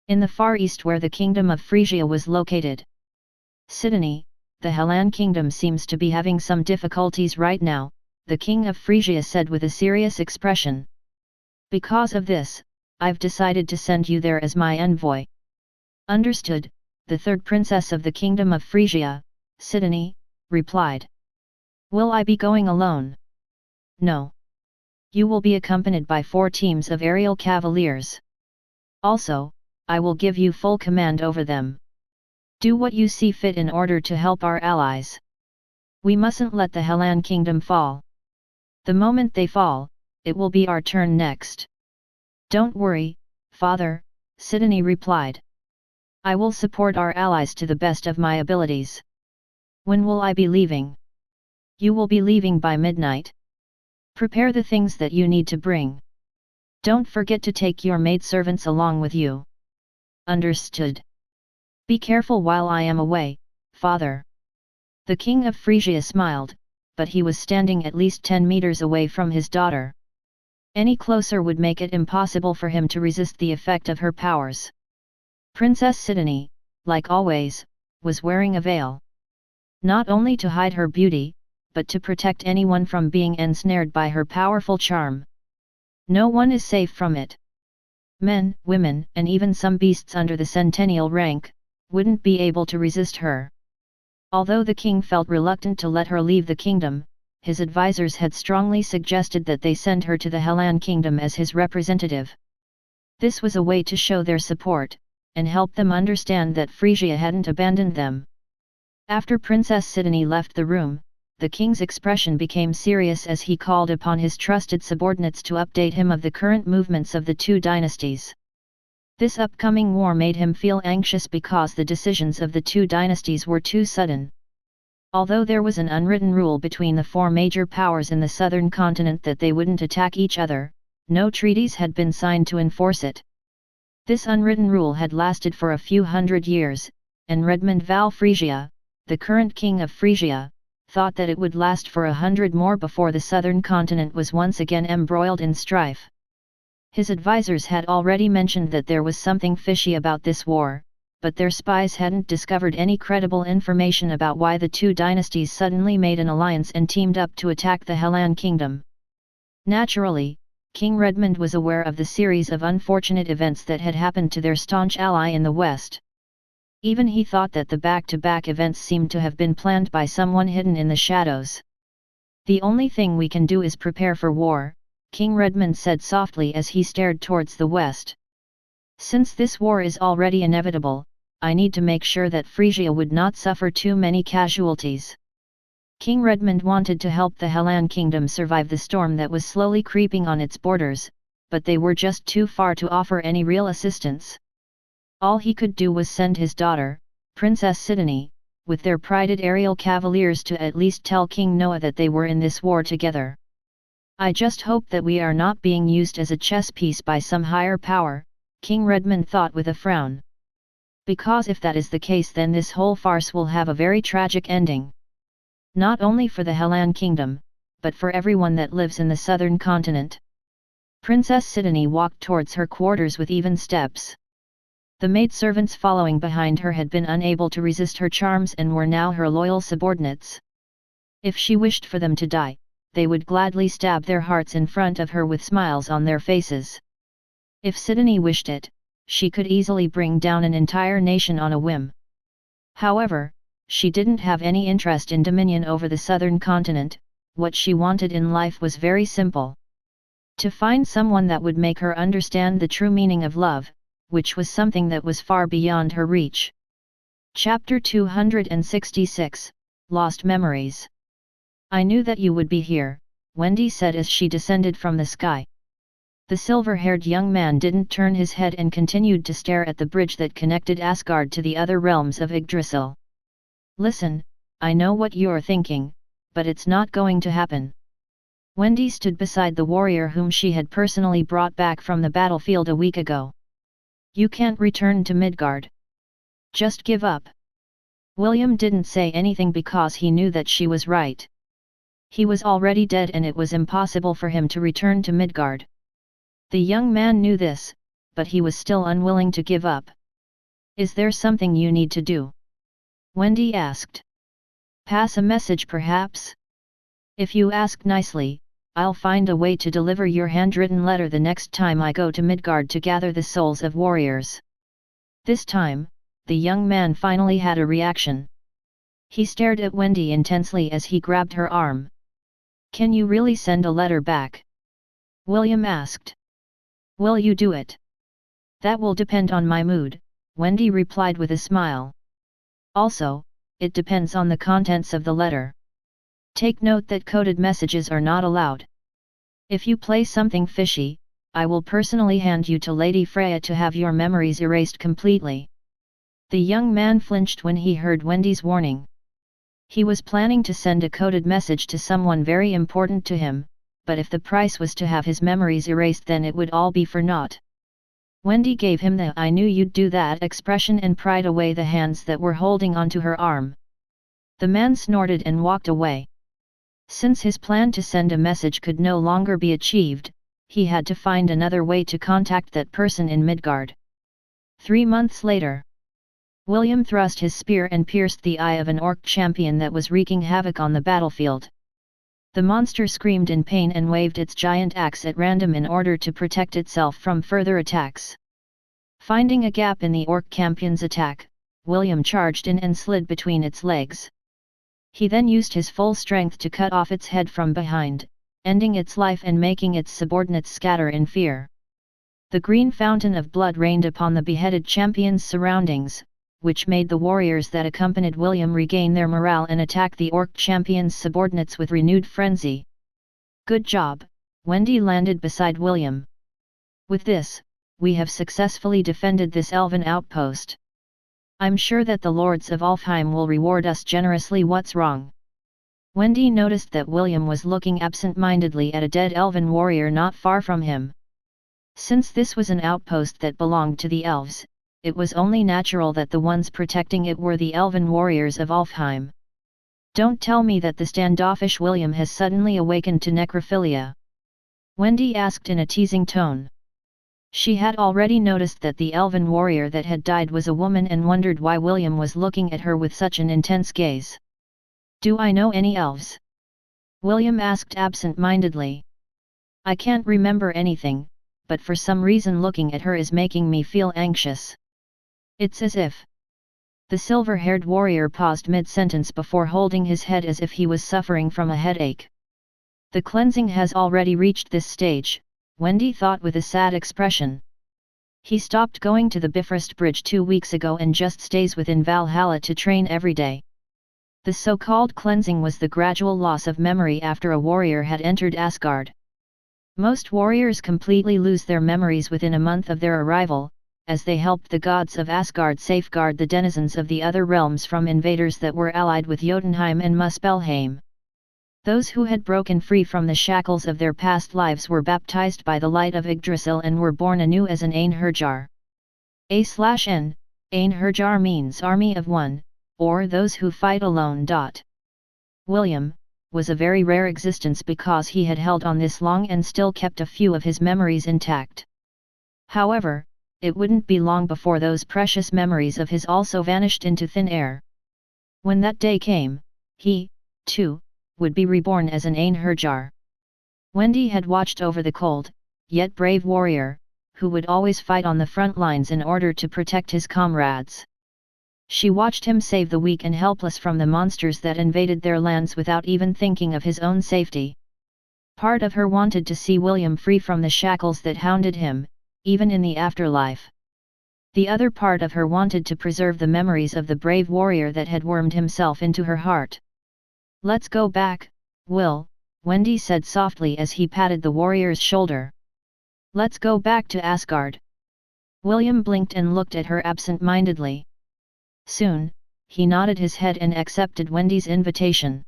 In the far east where the kingdom of Frisia was located. "Sidney, the Hellan kingdom seems to be having some difficulties right now," the king of Frisia said with a serious expression. "Because of this, I've decided to send you there as my envoy." "Understood," the third princess of the kingdom of Frisia, Sidney, replied. "Will I be going alone?" "No. You will be accompanied by 4 teams of aerial cavaliers. Also, I will give you full command over them. Do what you see fit in order to help our allies. We mustn't let the Hellan kingdom fall. The moment they fall, it will be our turn next." "Don't worry, father," Sidney replied. "I will support our allies to the best of my abilities." "When will I be leaving?" "You will be leaving by midnight. Prepare the things that you need to bring. Don't forget to take your maidservants along with you." "Understood. Be careful while I am away, father." The king of Frisia smiled, but he was standing at least 10 meters away from his daughter. Any closer would make it impossible for him to resist the effect of her powers. Princess Sidonie, like always, was wearing a veil. Not only to hide her beauty, but to protect anyone from being ensnared by her powerful charm. No one is safe from it. Men, women, and even some beasts under the centennial rank, wouldn't be able to resist her. Although the king felt reluctant to let her leave the kingdom, his advisors had strongly suggested that they send her to the Hellan kingdom as his representative. This was a way to show their support, and help them understand that Frisia hadn't abandoned them. After Princess Sidonie left the room, the king's expression became serious as he called upon his trusted subordinates to update him of the current movements of the two dynasties. This upcoming war made him feel anxious because the decisions of the two dynasties were too sudden. Although there was an unwritten rule between the four major powers in the southern continent that they wouldn't attack each other, no treaties had been signed to enforce it. This unwritten rule had lasted for a few hundred years, and Redmond Val Frisia, the current king of Frisia, thought that it would last for 100 more before the southern continent was once again embroiled in strife. His advisors had already mentioned that there was something fishy about this war, but their spies hadn't discovered any credible information about why the two dynasties suddenly made an alliance and teamed up to attack the Hellan kingdom. Naturally, King Redmond was aware of the series of unfortunate events that had happened to their staunch ally in the west. Even he thought that the back-to-back events seemed to have been planned by someone hidden in the shadows. "The only thing we can do is prepare for war," King Redmond said softly as he stared towards the west. "Since this war is already inevitable, I need to make sure that Frisia would not suffer too many casualties." King Redmond wanted to help the Hellan kingdom survive the storm that was slowly creeping on its borders, but they were just too far to offer any real assistance. All he could do was send his daughter, Princess Sidonie, with their prided aerial cavaliers to at least tell King Noah that they were in this war together. "I just hope that we are not being used as a chess piece by some higher power," King Redmond thought with a frown. "Because if that is the case, then this whole farce will have a very tragic ending. Not only for the Hellan kingdom, but for everyone that lives in the southern continent." Princess Sidonie walked towards her quarters with even steps. The maidservants following behind her had been unable to resist her charms and were now her loyal subordinates. If she wished for them to die, they would gladly stab their hearts in front of her with smiles on their faces. If Sidonie wished it, she could easily bring down an entire nation on a whim. However, she didn't have any interest in dominion over the southern continent. What she wanted in life was very simple. To find someone that would make her understand the true meaning of love, which was something that was far beyond her reach. Chapter 266, Lost Memories. "I knew that you would be here," Wendy said as she descended from the sky. The silver-haired young man didn't turn his head and continued to stare at the bridge that connected Asgard to the other realms of Yggdrasil. "Listen, I know what you're thinking, but it's not going to happen." Wendy stood beside the warrior whom she had personally brought back from the battlefield a week ago. "You can't return to Midgard. Just give up." William didn't say anything because he knew that she was right. He was already dead and it was impossible for him to return to Midgard. The young man knew this, but he was still unwilling to give up. "Is there something you need to do?" Wendy asked. "Pass a message perhaps? If you ask nicely, I'll find a way to deliver your handwritten letter the next time I go to Midgard to gather the souls of warriors." This time, the young man finally had a reaction. He stared at Wendy intensely as he grabbed her arm. "Can you really send a letter back?" William asked. "Will you do it?" "That will depend on my mood," Wendy replied with a smile. "Also, it depends on the contents of the letter. Take note that coded messages are not allowed. If you play something fishy, I will personally hand you to Lady Freya to have your memories erased completely." The young man flinched when he heard Wendy's warning. He was planning to send a coded message to someone very important to him, but if the price was to have his memories erased, then it would all be for naught. Wendy gave him the "I knew you'd do that" expression and pried away the hands that were holding onto her arm. The man snorted and walked away. Since his plan to send a message could no longer be achieved, he had to find another way to contact that person in Midgard. 3 months later, William thrust his spear and pierced the eye of an orc champion that was wreaking havoc on the battlefield. The monster screamed in pain and waved its giant axe at random in order to protect itself from further attacks. Finding a gap in the orc champion's attack, William charged in and slid between its legs. He then used his full strength to cut off its head from behind, ending its life and making its subordinates scatter in fear. The green fountain of blood rained upon the beheaded champion's surroundings, which made the warriors that accompanied William regain their morale and attack the orc champion's subordinates with renewed frenzy. "Good job," Wendy landed beside William. "With this, we have successfully defended this elven outpost. I'm sure that the lords of Alfheim will reward us generously." "What's wrong?" Wendy noticed that William was looking absent-mindedly at a dead elven warrior not far from him. Since this was an outpost that belonged to the elves, it was only natural that the ones protecting it were the elven warriors of Alfheim. "Don't tell me that the standoffish William has suddenly awakened to necrophilia?" Wendy asked in a teasing tone. She had already noticed that the elven warrior that had died was a woman and wondered why William was looking at her with such an intense gaze. "Do I know any elves?" William asked absent-mindedly. "I can't remember anything, but for some reason looking at her is making me feel anxious. It's as if..." The silver-haired warrior paused mid-sentence before holding his head as if he was suffering from a headache. "The cleansing has already reached this stage," Wendy thought with a sad expression. "He stopped going to the Bifrost Bridge 2 weeks ago and just stays within Valhalla to train every day." The so-called cleansing was the gradual loss of memory after a warrior had entered Asgard. Most warriors completely lose their memories within a month of their arrival, as they helped the gods of Asgard safeguard the denizens of the other realms from invaders that were allied with Jotunheim and Muspelheim. Those who had broken free from the shackles of their past lives were baptized by the light of Yggdrasil and were born anew as an Einherjar. A/N, Einherjar means army of one, or those who fight alone. William was a very rare existence because he had held on this long and still kept a few of his memories intact. However, it wouldn't be long before those precious memories of his also vanished into thin air. When that day came, he, too, would be reborn as an Einherjar. Wendy had watched over the cold, yet brave warrior, who would always fight on the front lines in order to protect his comrades. She watched him save the weak and helpless from the monsters that invaded their lands without even thinking of his own safety. Part of her wanted to see William free from the shackles that hounded him, even in the afterlife. The other part of her wanted to preserve the memories of the brave warrior that had wormed himself into her heart. "Let's go back, Will," Wendy said softly as he patted the warrior's shoulder. "Let's go back to Asgard." William blinked and looked at her absent-mindedly. Soon, he nodded his head and accepted Wendy's invitation.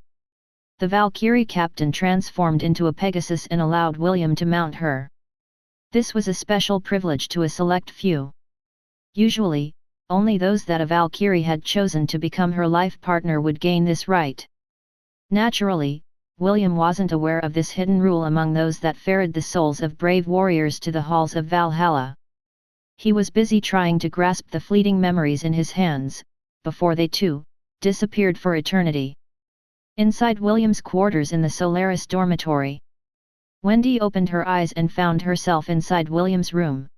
The Valkyrie captain transformed into a Pegasus and allowed William to mount her. This was a special privilege to a select few. Usually, only those that a Valkyrie had chosen to become her life partner would gain this right. Naturally, William wasn't aware of this hidden rule among those that ferried the souls of brave warriors to the halls of Valhalla. He was busy trying to grasp the fleeting memories in his hands, before they too disappeared for eternity. Inside William's quarters in the Solaris dormitory, Wendy opened her eyes and found herself inside William's room.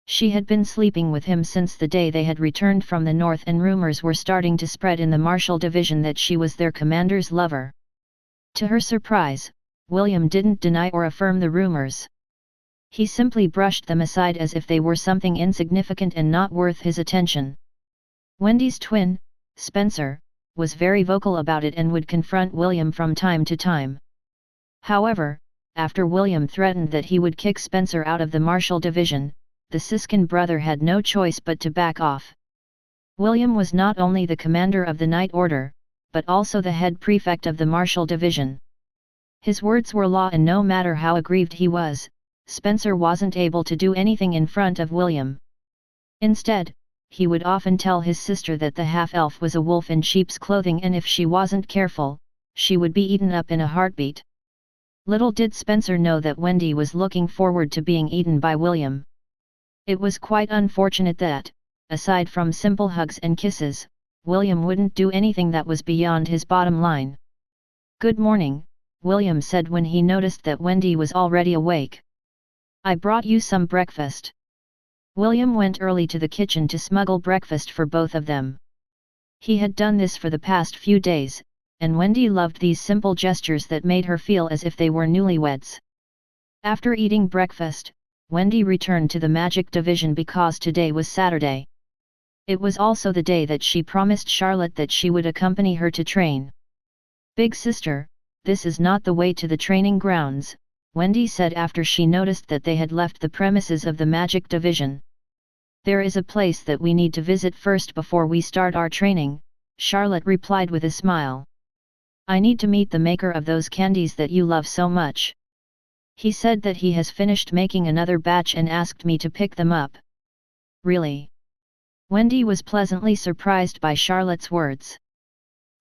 She had been sleeping with him since the day they had returned from the north, and rumors were starting to spread in the Martial Division that she was their commander's lover. To her surprise, William didn't deny or affirm the rumors. He simply brushed them aside as if they were something insignificant and not worth his attention. Wendy's twin, Spencer, was very vocal about it and would confront William from time to time. However, after William threatened that he would kick Spencer out of the Martial Division, the Siskin brother had no choice but to back off. William was not only the commander of the Night Order, but also the head prefect of the Martial Division. His words were law, and no matter how aggrieved he was, Spencer wasn't able to do anything in front of William. Instead, he would often tell his sister that the half-elf was a wolf in sheep's clothing, and if she wasn't careful, she would be eaten up in a heartbeat. Little did Spencer know that Wendy was looking forward to being eaten by William. It was quite unfortunate that, aside from simple hugs and kisses, William wouldn't do anything that was beyond his bottom line. "Good morning," William said when he noticed that Wendy was already awake. "I brought you some breakfast." William went early to the kitchen to smuggle breakfast for both of them. He had done this for the past few days, and Wendy loved these simple gestures that made her feel as if they were newlyweds. After eating breakfast, Wendy returned to the magic division because today was Saturday. It was also the day that she promised Charlotte that she would accompany her to train. "Big sister, this is not the way to the training grounds," Wendy said after she noticed that they had left the premises of the magic division. "There is a place that we need to visit first before we start our training," Charlotte replied with a smile. "I need to meet the maker of those candies that you love so much. He said that he has finished making another batch and asked me to pick them up." "Really?" Wendy was pleasantly surprised by Charlotte's words.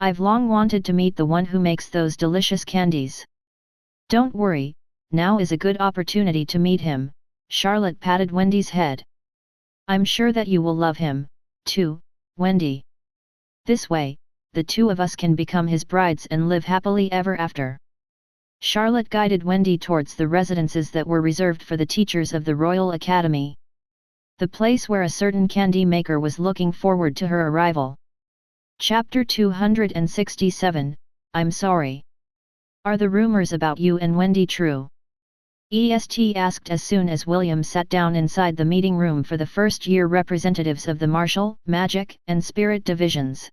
"I've long wanted to meet the one who makes those delicious candies." "Don't worry, now is a good opportunity to meet him," Charlotte patted Wendy's head. "I'm sure that you will love him, too, Wendy. This way, the two of us can become his brides and live happily ever after." Charlotte guided Wendy towards the residences that were reserved for the teachers of the Royal Academy. The place where a certain candy maker was looking forward to her arrival. Chapter 267, I'm sorry. Are the rumors about you and Wendy true? EST asked as soon as William sat down inside the meeting room for the first-year representatives of the martial, magic, and spirit divisions.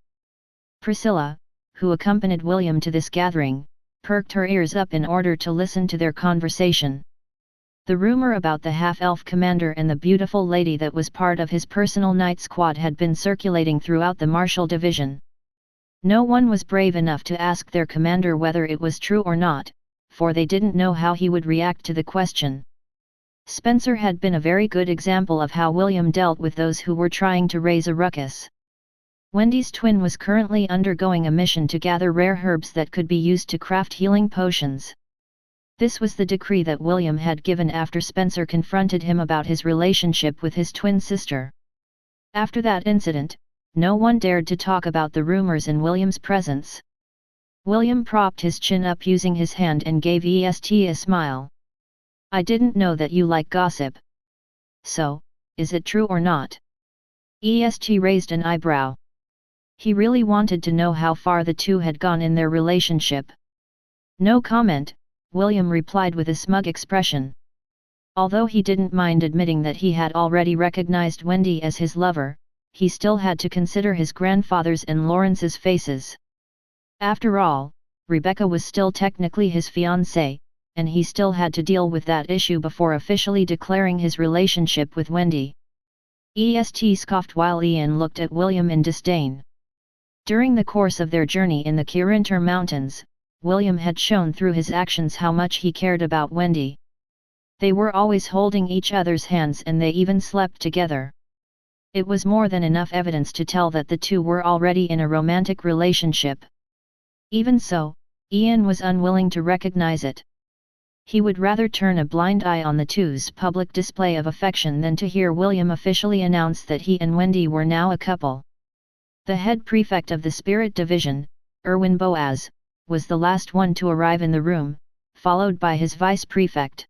Priscilla, who accompanied William to this gathering, perked her ears up in order to listen to their conversation. The rumor about the half-elf commander and the beautiful lady that was part of his personal night squad had been circulating throughout the martial division. No one was brave enough to ask their commander whether it was true or not, for they didn't know how he would react to the question. Spencer had been a very good example of how William dealt with those who were trying to raise a ruckus. Wendy's twin was currently undergoing a mission to gather rare herbs that could be used to craft healing potions. This was the decree that William had given after Spencer confronted him about his relationship with his twin sister. After that incident, no one dared to talk about the rumors in William's presence. William propped his chin up using his hand and gave EST a smile. "I didn't know that you like gossip. So, is it true or not?" EST raised an eyebrow. He really wanted to know how far the two had gone in their relationship. "No comment," William replied with a smug expression. Although he didn't mind admitting that he had already recognized Wendy as his lover, he still had to consider his grandfather's and Lawrence's faces. After all, Rebecca was still technically his fiancée, and he still had to deal with that issue before officially declaring his relationship with Wendy. EST scoffed while Ian looked at William in disdain. During the course of their journey in the Kirinter Mountains, William had shown through his actions how much he cared about Wendy. They were always holding each other's hands and they even slept together. It was more than enough evidence to tell that the two were already in a romantic relationship. Even so, Ian was unwilling to recognize it. He would rather turn a blind eye on the two's public display of affection than to hear William officially announce that he and Wendy were now a couple. The head prefect of the Spirit Division, Erwin Boaz, was the last one to arrive in the room, followed by his vice prefect.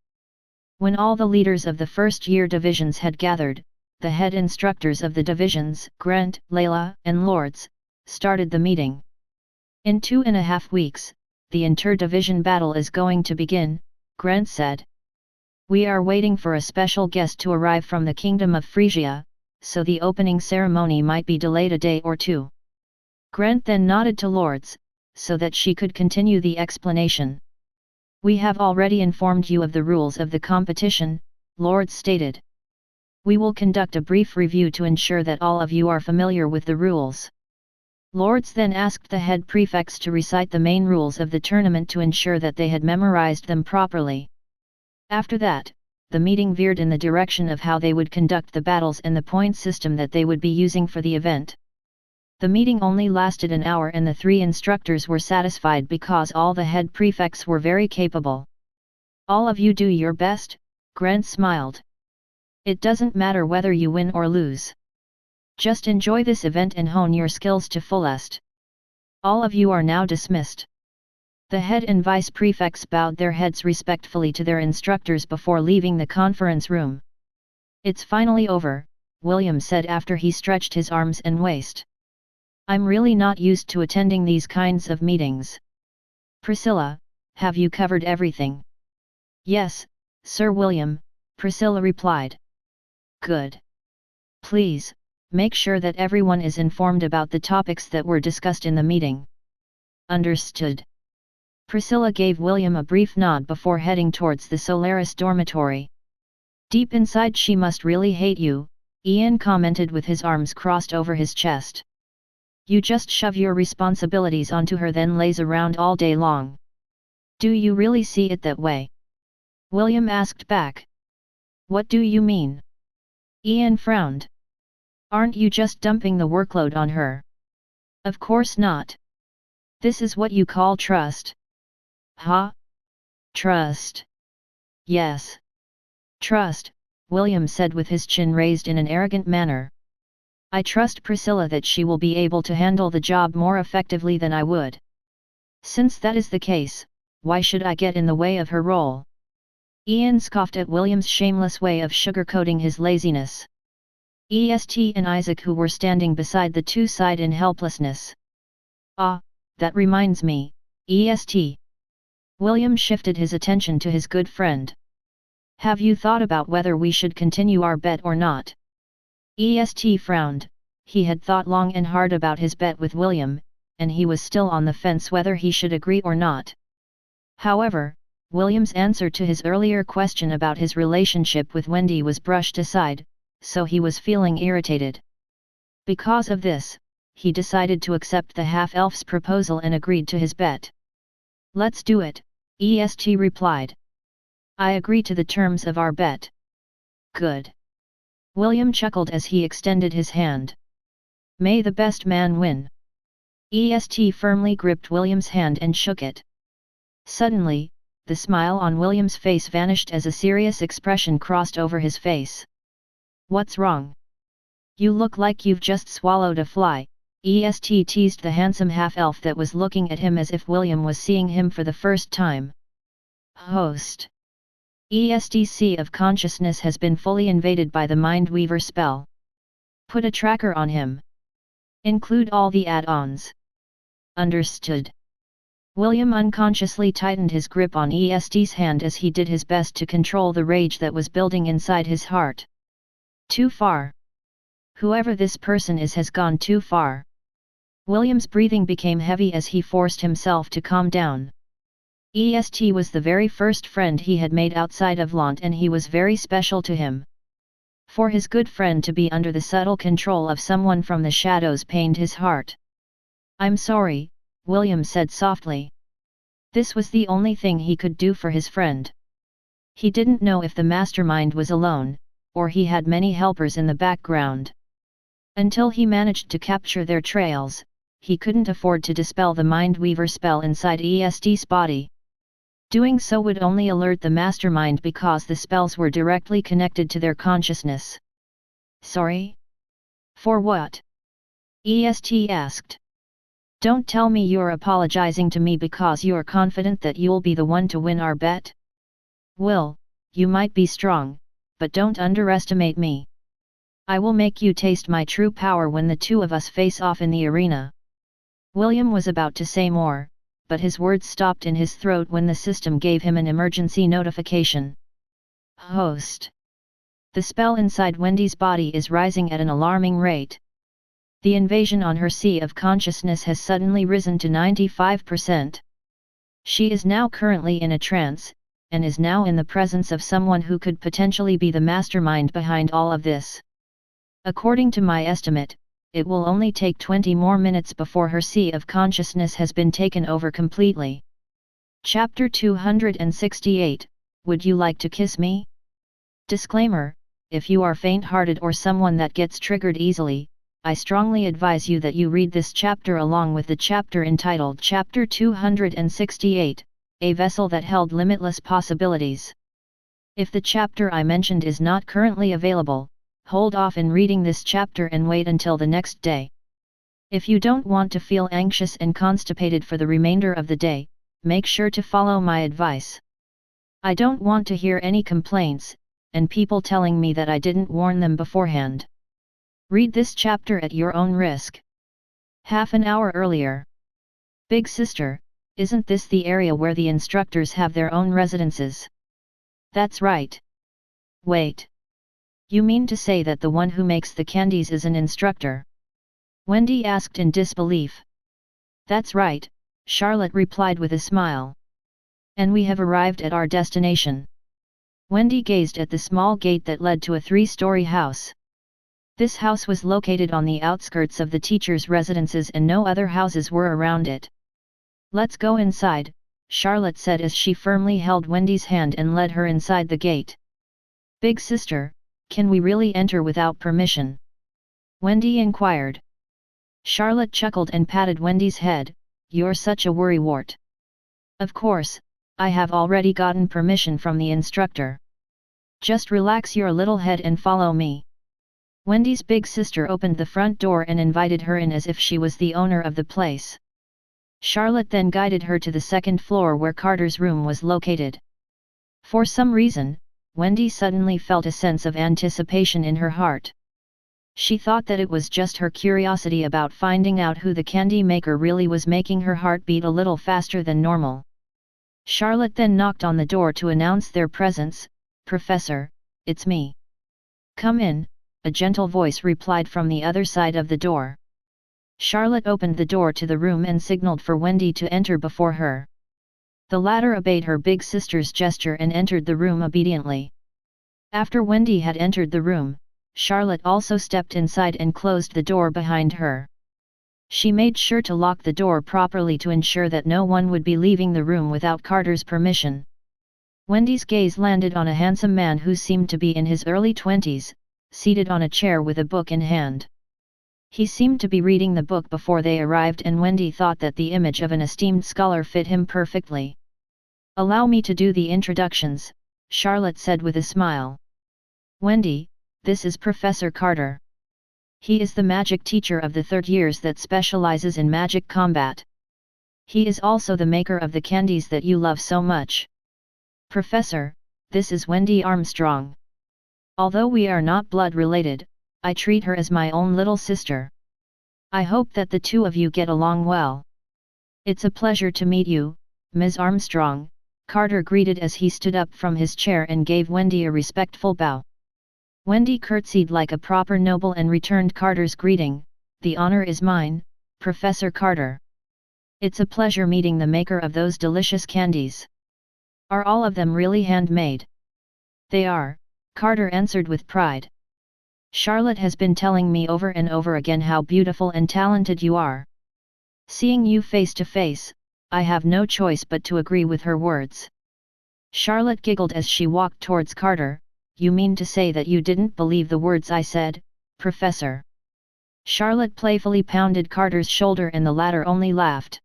When all the leaders of the first-year divisions had gathered, the head instructors of the divisions, Grant, Layla, and Lords, started the meeting. "In 2.5 weeks, the inter-division battle is going to begin," Grant said. "We are waiting for a special guest to arrive from the Kingdom of Frisia, so the opening ceremony might be delayed a day or two." Grant then nodded to Lords, so that she could continue the explanation. "We have already informed you of the rules of the competition," Lords stated. "We will conduct a brief review to ensure that all of you are familiar with the rules." Lords then asked the head prefects to recite the main rules of the tournament to ensure that they had memorized them properly. After that, the meeting veered in the direction of how they would conduct the battles and the point system that they would be using for the event. The meeting only lasted an hour and the three instructors were satisfied because all the head prefects were very capable. All of you do your best, Grant smiled. It doesn't matter whether you win or lose. Just enjoy this event and hone your skills to fullest. All of you are now dismissed. The head and vice prefects bowed their heads respectfully to their instructors before leaving the conference room. It's finally over, William said after he stretched his arms and waist. I'm really not used to attending these kinds of meetings. Priscilla, have you covered everything? Yes, Sir William, Priscilla replied. Good. Please, make sure that everyone is informed about the topics that were discussed in the meeting. Understood. Priscilla gave William a brief nod before heading towards the Solaris dormitory. Deep inside she must really hate you, Ian commented with his arms crossed over his chest. You just shove your responsibilities onto her then lays around all day long. Do you really see it that way? William asked back. What do you mean? Ian frowned. Aren't you just dumping the workload on her? Of course not. This is what you call trust. Huh? Trust. Yes. Trust, William said with his chin raised in an arrogant manner. I trust Priscilla that she will be able to handle the job more effectively than I would. Since that is the case, why should I get in the way of her role? Ian scoffed at William's shameless way of sugarcoating his laziness. EST and Isaac, who were standing beside the two, sighed in helplessness. Ah, that reminds me, EST. William shifted his attention to his good friend. Have you thought about whether we should continue our bet or not? EST frowned. He had thought long and hard about his bet with William, and he was still on the fence whether he should agree or not. However, William's answer to his earlier question about his relationship with Wendy was brushed aside, so he was feeling irritated. Because of this, he decided to accept the half-elf's proposal and agreed to his bet. Let's do it, EST replied. I agree to the terms of our bet. Good. William chuckled as he extended his hand. May the best man win. EST firmly gripped William's hand and shook it. Suddenly, the smile on William's face vanished as a serious expression crossed over his face. What's wrong? You look like you've just swallowed a fly, EST teased the handsome half-elf that was looking at him as if William was seeing him for the first time. Host. ESTC of consciousness has been fully invaded by the Mindweaver spell. Put a tracker on him. Include all the add-ons. Understood. William unconsciously tightened his grip on EST's hand as he did his best to control the rage that was building inside his heart. Too far. Whoever this person is has gone too far. William's breathing became heavy as he forced himself to calm down. EST was the very first friend he had made outside of Lont, and he was very special to him. For his good friend to be under the subtle control of someone from the shadows pained his heart. I'm sorry, William said softly. This was the only thing he could do for his friend. He didn't know if the mastermind was alone, or he had many helpers in the background. Until he managed to capture their trails, he couldn't afford to dispel the Mindweaver spell inside EST's body. Doing so would only alert the mastermind because the spells were directly connected to their consciousness. Sorry? For what? EST asked. Don't tell me you're apologizing to me because you're confident that you'll be the one to win our bet? Will, you might be strong, but don't underestimate me. I will make you taste my true power when the two of us face off in the arena. William was about to say more, but his words stopped in his throat when the system gave him an emergency notification. Host. The spell inside Wendy's body is rising at an alarming rate. The invasion on her sea of consciousness has suddenly risen to 95%. She is now currently in a trance, and is now in the presence of someone who could potentially be the mastermind behind all of this. According to my estimate, it will only take 20 more minutes before her sea of consciousness has been taken over completely. Chapter 268, Would you like to kiss me? Disclaimer, if you are faint-hearted or someone that gets triggered easily, I strongly advise you that you read this chapter along with the chapter entitled Chapter 268, a vessel that held limitless possibilities. If the chapter I mentioned is not currently available, hold off in reading this chapter and wait until the next day. If you don't want to feel anxious and constipated for the remainder of the day, make sure to follow my advice. I don't want to hear any complaints, and people telling me that I didn't warn them beforehand. Read this chapter at your own risk. Half an hour earlier. Big sister, isn't this the area where the instructors have their own residences? That's right. Wait. You mean to say that the one who makes the candies is an instructor? Wendy asked in disbelief. That's right, Charlotte replied with a smile. And we have arrived at our destination. Wendy gazed at the small gate that led to a 3-story house. This house was located on the outskirts of the teachers' residences and no other houses were around it. Let's go inside, Charlotte said as she firmly held Wendy's hand and led her inside the gate. Big sister, can we really enter without permission? Wendy inquired. Charlotte chuckled and patted Wendy's head, you're such a worrywart. Of course, I have already gotten permission from the instructor. Just relax your little head and follow me. Wendy's big sister opened the front door and invited her in as if she was the owner of the place. Charlotte then guided her to the second floor where Carter's room was located. For some reason, Wendy suddenly felt a sense of anticipation in her heart. She thought that it was just her curiosity about finding out who the candy maker really was making her heart beat a little faster than normal. Charlotte then knocked on the door to announce their presence. Professor, it's me. Come in, a gentle voice replied from the other side of the door. Charlotte opened the door to the room and signaled for Wendy to enter before her. The latter obeyed her big sister's gesture and entered the room obediently. After Wendy had entered the room, Charlotte also stepped inside and closed the door behind her. She made sure to lock the door properly to ensure that no one would be leaving the room without Carter's permission. Wendy's gaze landed on a handsome man who seemed to be in his early 20s, seated on a chair with a book in hand. He seemed to be reading the book before they arrived and Wendy thought that the image of an esteemed scholar fit him perfectly. Allow me to do the introductions, Charlotte said with a smile. Wendy, this is Professor Carter. He is the magic teacher of the 3rd years that specializes in magic combat. He is also the maker of the candies that you love so much. Professor, this is Wendy Armstrong. Although we are not blood related, I treat her as my own little sister. I hope that the two of you get along well. It's a pleasure to meet you, Ms. Armstrong, Carter greeted as he stood up from his chair and gave Wendy a respectful bow. Wendy curtsied like a proper noble and returned Carter's greeting. The honor is mine, Professor Carter. It's a pleasure meeting the maker of those delicious candies. Are all of them really handmade? They are, Carter answered with pride. Charlotte has been telling me over and over again how beautiful and talented you are. Seeing you face to face, I have no choice but to agree with her words. Charlotte giggled as she walked towards Carter. You mean to say that you didn't believe the words I said, Professor? Charlotte playfully pounded Carter's shoulder and the latter only laughed.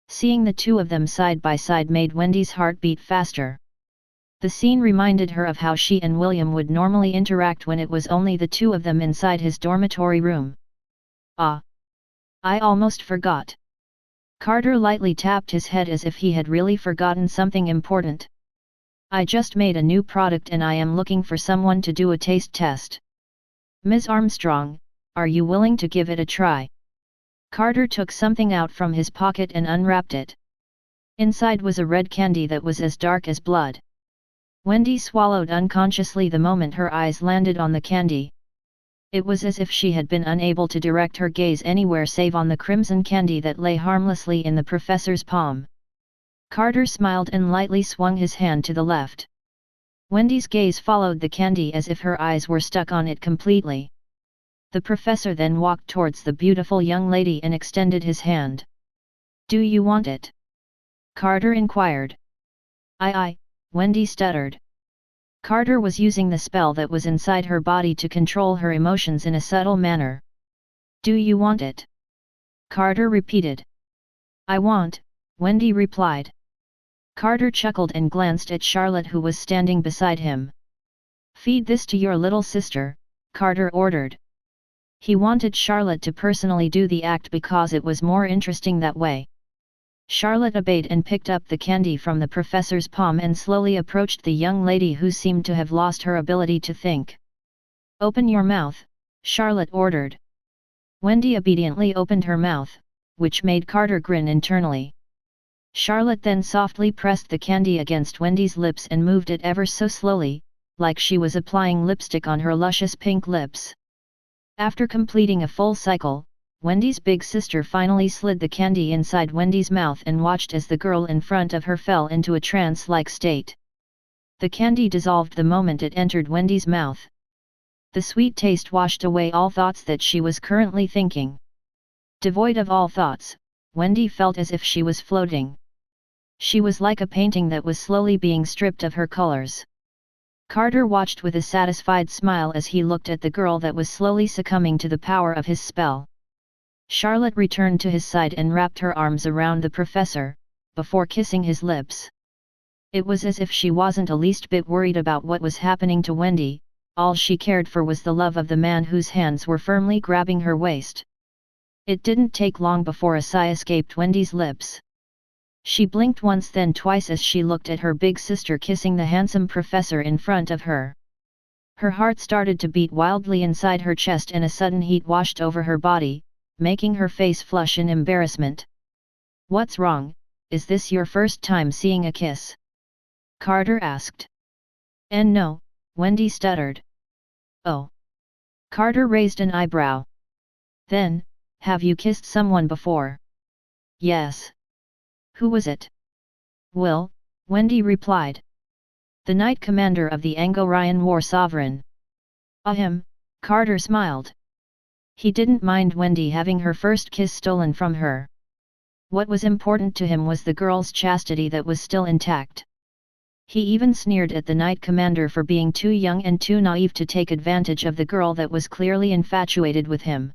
Seeing the two of them side by side made Wendy's heart beat faster. The scene reminded her of how she and William would normally interact when it was only the two of them inside his dormitory room. Ah! I almost forgot. Carter lightly tapped his head as if he had really forgotten something important. I just made a new product and I am looking for someone to do a taste test. Ms. Armstrong, are you willing to give it a try? Carter took something out from his pocket and unwrapped it. Inside was a red candy that was as dark as blood. Wendy swallowed unconsciously the moment her eyes landed on the candy. It was as if she had been unable to direct her gaze anywhere save on the crimson candy that lay harmlessly in the professor's palm. Carter smiled and lightly swung his hand to the left. Wendy's gaze followed the candy as if her eyes were stuck on it completely. The professor then walked towards the beautiful young lady and extended his hand. Do you want it? Carter inquired. Aye, Wendy stuttered. Carter was using the spell that was inside her body to control her emotions in a subtle manner. Do you want it? Carter repeated. I want, Wendy replied. Carter chuckled and glanced at Charlotte, who was standing beside him. "Feed this to your little sister," Carter ordered. He wanted Charlotte to personally do the act because it was more interesting that way. Charlotte obeyed and picked up the candy from the professor's palm and slowly approached the young lady, who seemed to have lost her ability to think. "Open your mouth," Charlotte ordered. Wendy obediently opened her mouth, which made Carter grin internally. Charlotte then softly pressed the candy against Wendy's lips and moved it ever so slowly, like she was applying lipstick on her luscious pink lips. After completing a full cycle, Wendy's big sister finally slid the candy inside Wendy's mouth and watched as the girl in front of her fell into a trance-like state. The candy dissolved the moment it entered Wendy's mouth. The sweet taste washed away all thoughts that she was currently thinking. Devoid of all thoughts, Wendy felt as if she was floating. She was like a painting that was slowly being stripped of her colors. Carter watched with a satisfied smile as he looked at the girl that was slowly succumbing to the power of his spell. Charlotte returned to his side and wrapped her arms around the professor, before kissing his lips. It was as if she wasn't the least bit worried about what was happening to Wendy. All she cared for was the love of the man whose hands were firmly grabbing her waist. It didn't take long before a sigh escaped Wendy's lips. She blinked once then twice as she looked at her big sister kissing the handsome professor in front of her. Her heart started to beat wildly inside her chest and a sudden heat washed over her body, making her face flush in embarrassment. "What's wrong? Is this your first time seeing a kiss?" Carter asked. "And no," Wendy stuttered. "Oh." Carter raised an eyebrow. "Then, have you kissed someone before?" "Yes." "Who was it?" "Will," Wendy replied. "The Knight Commander of the Anglo-Ryan War Sovereign." "Ahem," Carter smiled. He didn't mind Wendy having her first kiss stolen from her. What was important to him was the girl's chastity that was still intact. He even sneered at the Knight Commander for being too young and too naive to take advantage of the girl that was clearly infatuated with him.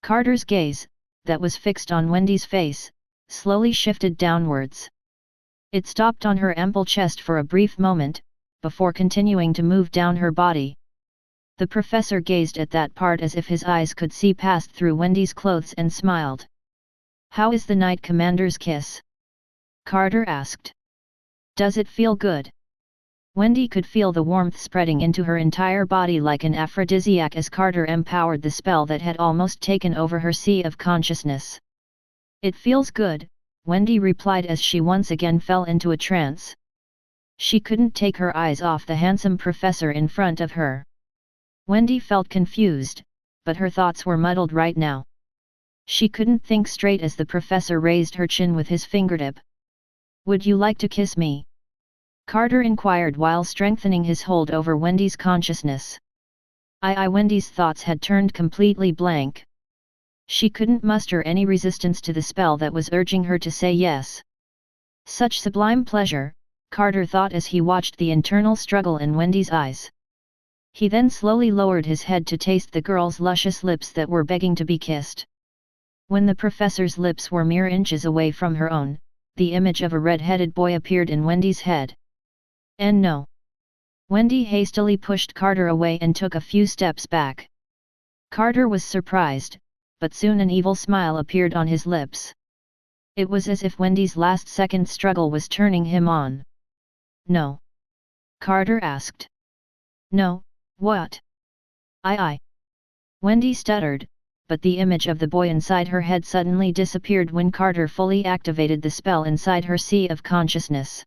Carter's gaze, that was fixed on Wendy's face, slowly shifted downwards. It stopped on her ample chest for a brief moment, before continuing to move down her body. The professor gazed at that part as if his eyes could see past through Wendy's clothes and smiled. "How is the Knight Commander's kiss?" Carter asked. "Does it feel good?" Wendy could feel the warmth spreading into her entire body like an aphrodisiac as Carter empowered the spell that had almost taken over her sea of consciousness. "It feels good," Wendy replied as she once again fell into a trance. She couldn't take her eyes off the handsome professor in front of her. Wendy felt confused, but her thoughts were muddled right now. She couldn't think straight as the professor raised her chin with his fingertip. "Would you like to kiss me?" Carter inquired while strengthening his hold over Wendy's consciousness. Wendy's thoughts had turned completely blank. She couldn't muster any resistance to the spell that was urging her to say yes. Such sublime pleasure, Carter thought as he watched the internal struggle in Wendy's eyes. He then slowly lowered his head to taste the girl's luscious lips that were begging to be kissed. When the professor's lips were mere inches away from her own, the image of a red-headed boy appeared in Wendy's head. "And no." Wendy hastily pushed Carter away and took a few steps back. Carter was surprised, but soon an evil smile appeared on his lips. It was as if Wendy's last-second struggle was turning him on. "No?" Carter asked. "No, what?" I. Wendy stuttered, but the image of the boy inside her head suddenly disappeared when Carter fully activated the spell inside her sea of consciousness.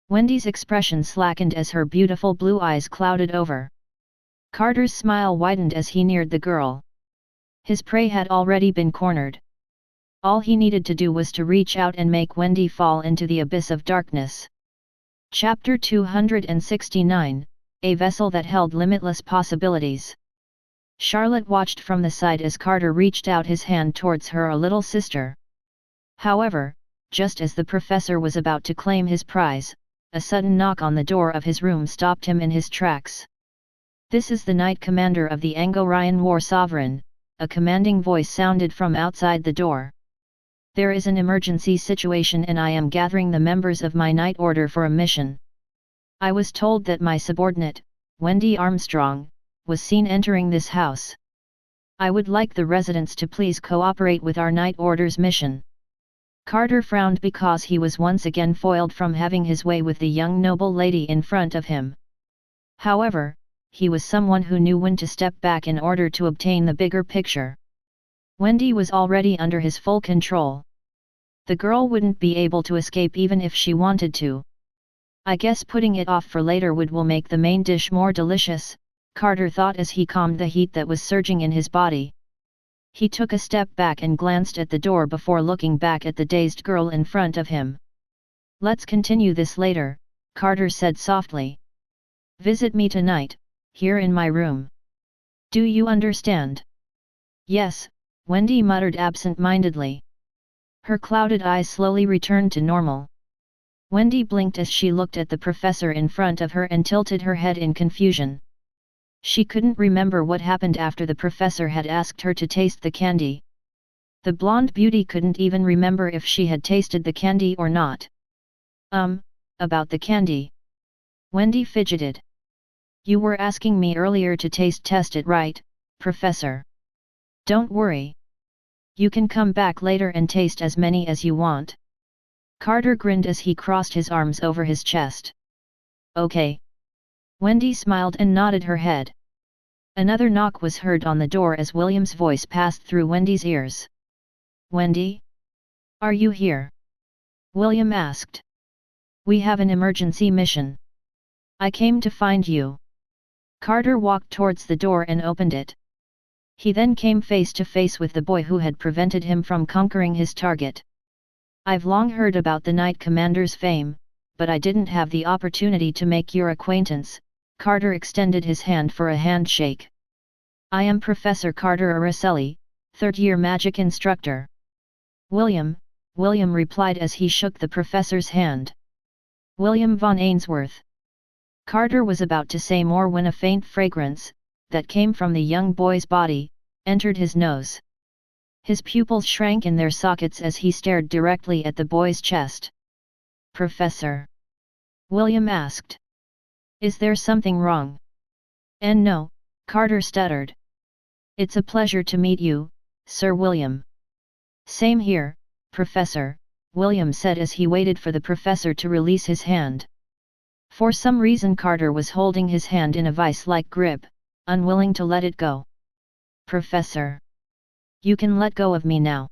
Wendy's expression slackened as her beautiful blue eyes clouded over. Carter's smile widened as he neared the girl. His prey had already been cornered. All he needed to do was to reach out and make Wendy fall into the abyss of darkness. Chapter 269, A Vessel That Held Limitless Possibilities. Charlotte watched from the side as Carter reached out his hand towards her little sister. However, just as the professor was about to claim his prize, a sudden knock on the door of his room stopped him in his tracks. "This is the Knight Commander of the Anglo-Ryan War Sovereign," a commanding voice sounded from outside the door. There is an emergency situation and I am gathering the members of my night order for a mission. I was told that my subordinate, Wendy Armstrong, was seen entering this house. I would like the residents to please cooperate with our night order's mission." Carter frowned because he was once again foiled from having his way with the young noble lady in front of him. However, he was someone who knew when to step back in order to obtain the bigger picture. Wendy was already under his full control. The girl wouldn't be able to escape even if she wanted to. "I guess putting it off for later will make the main dish more delicious," Carter thought as he calmed the heat that was surging in his body. He took a step back and glanced at the door before looking back at the dazed girl in front of him. "Let's continue this later," Carter said softly. "Visit me tonight, here in my room. Do you understand?" "Yes," Wendy muttered absent-mindedly. Her clouded eyes slowly returned to normal. Wendy blinked as she looked at the professor in front of her and tilted her head in confusion. She couldn't remember what happened after the professor had asked her to taste the candy. The blonde beauty couldn't even remember if she had tasted the candy or not. About the candy." Wendy fidgeted. "You were asking me earlier to test it, right, Professor? Don't worry. You can come back later and taste as many as you want." Carter grinned as he crossed his arms over his chest. "Okay." Wendy smiled and nodded her head. Another knock was heard on the door as William's voice passed through Wendy's ears. "Wendy? Are you here?" William asked. "We have an emergency mission. I came to find you." Carter walked towards the door and opened it. He then came face to face with the boy who had prevented him from conquering his target. "I've long heard about the Knight Commander's fame, but I didn't have the opportunity to make your acquaintance." Carter extended his hand for a handshake. "I am Professor Carter Araceli, third-year magic instructor." William replied as he shook the professor's hand. "William von Ainsworth." Carter was about to say more when a faint fragrance, that came from the young boy's body, entered his nose. His pupils shrank in their sockets as he stared directly at the boy's chest. "Professor?" William asked. "Is there something wrong?" "And no," Carter stuttered. "It's a pleasure to meet you, Sir William." "Same here, Professor," William said as he waited for the professor to release his hand. For some reason Carter was holding his hand in a vice-like grip, unwilling to let it go. "Professor. You can let go of me now."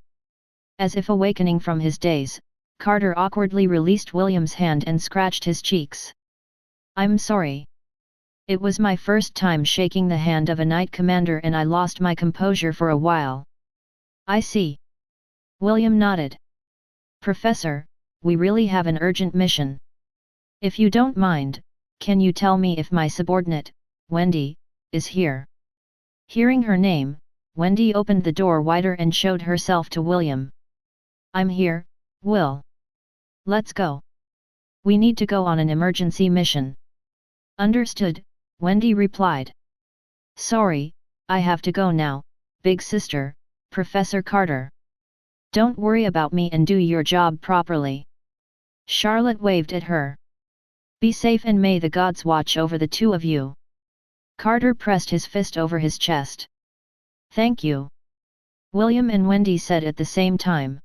As if awakening from his daze, Carter awkwardly released William's hand and scratched his cheeks. "I'm sorry. It was my first time shaking the hand of a Knight Commander and I lost my composure for a while." "I see." William nodded. "Professor, we really have an urgent mission. If you don't mind, can you tell me if my subordinate, Wendy, is here?" Hearing her name, Wendy opened the door wider and showed herself to William. "I'm here, Will. Let's go. We need to go on an emergency mission." "Understood," Wendy replied. "Sorry, I have to go now, big sister, Professor Carter. Don't worry about me and do your job properly." Charlotte waved at her. "Be safe and may the gods watch over the two of you." Carter pressed his fist over his chest. "Thank you," William and Wendy said at the same time.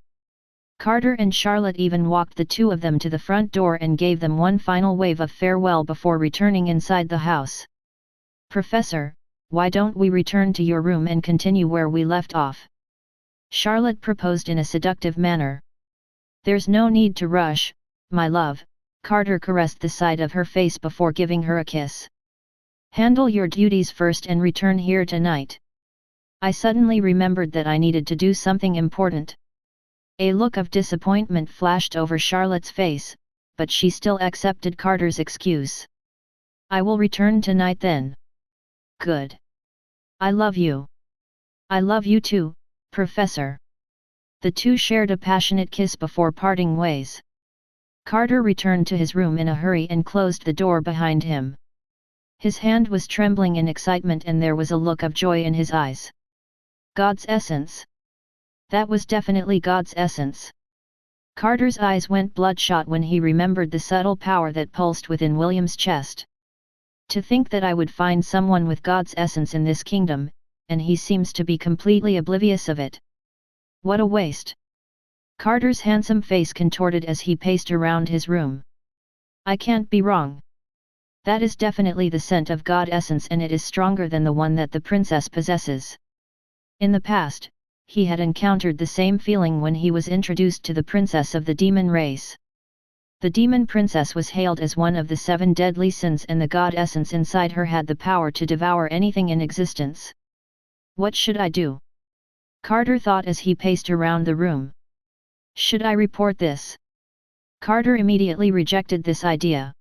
Carter and Charlotte even walked the two of them to the front door and gave them one final wave of farewell before returning inside the house. "Professor, why don't we return to your room and continue where we left off?" Charlotte proposed in a seductive manner. "There's no need to rush, my love," Carter caressed the side of her face before giving her a kiss. "Handle your duties first and return here tonight. I suddenly remembered that I needed to do something important." A look of disappointment flashed over Charlotte's face, but she still accepted Carter's excuse. "I will return tonight then." "Good. I love you." "I love you too, Professor." The two shared a passionate kiss before parting ways. Carter returned to his room in a hurry and closed the door behind him. His hand was trembling in excitement and there was a look of joy in his eyes. God's essence. That was definitely God's essence. Carter's eyes went bloodshot when he remembered the subtle power that pulsed within William's chest. To think that I would find someone with God's essence in this kingdom, and he seems to be completely oblivious of it. What a waste! Carter's handsome face contorted as he paced around his room. I can't be wrong. That is definitely the scent of God essence, and it is stronger than the one that the princess possesses. In the past, he had encountered the same feeling when he was introduced to the princess of the demon race. The demon princess was hailed as one of the 7 deadly sins, and the God essence inside her had the power to devour anything in existence. What should I do? Carter thought as he paced around the room. Should I report this? Carter immediately rejected this idea.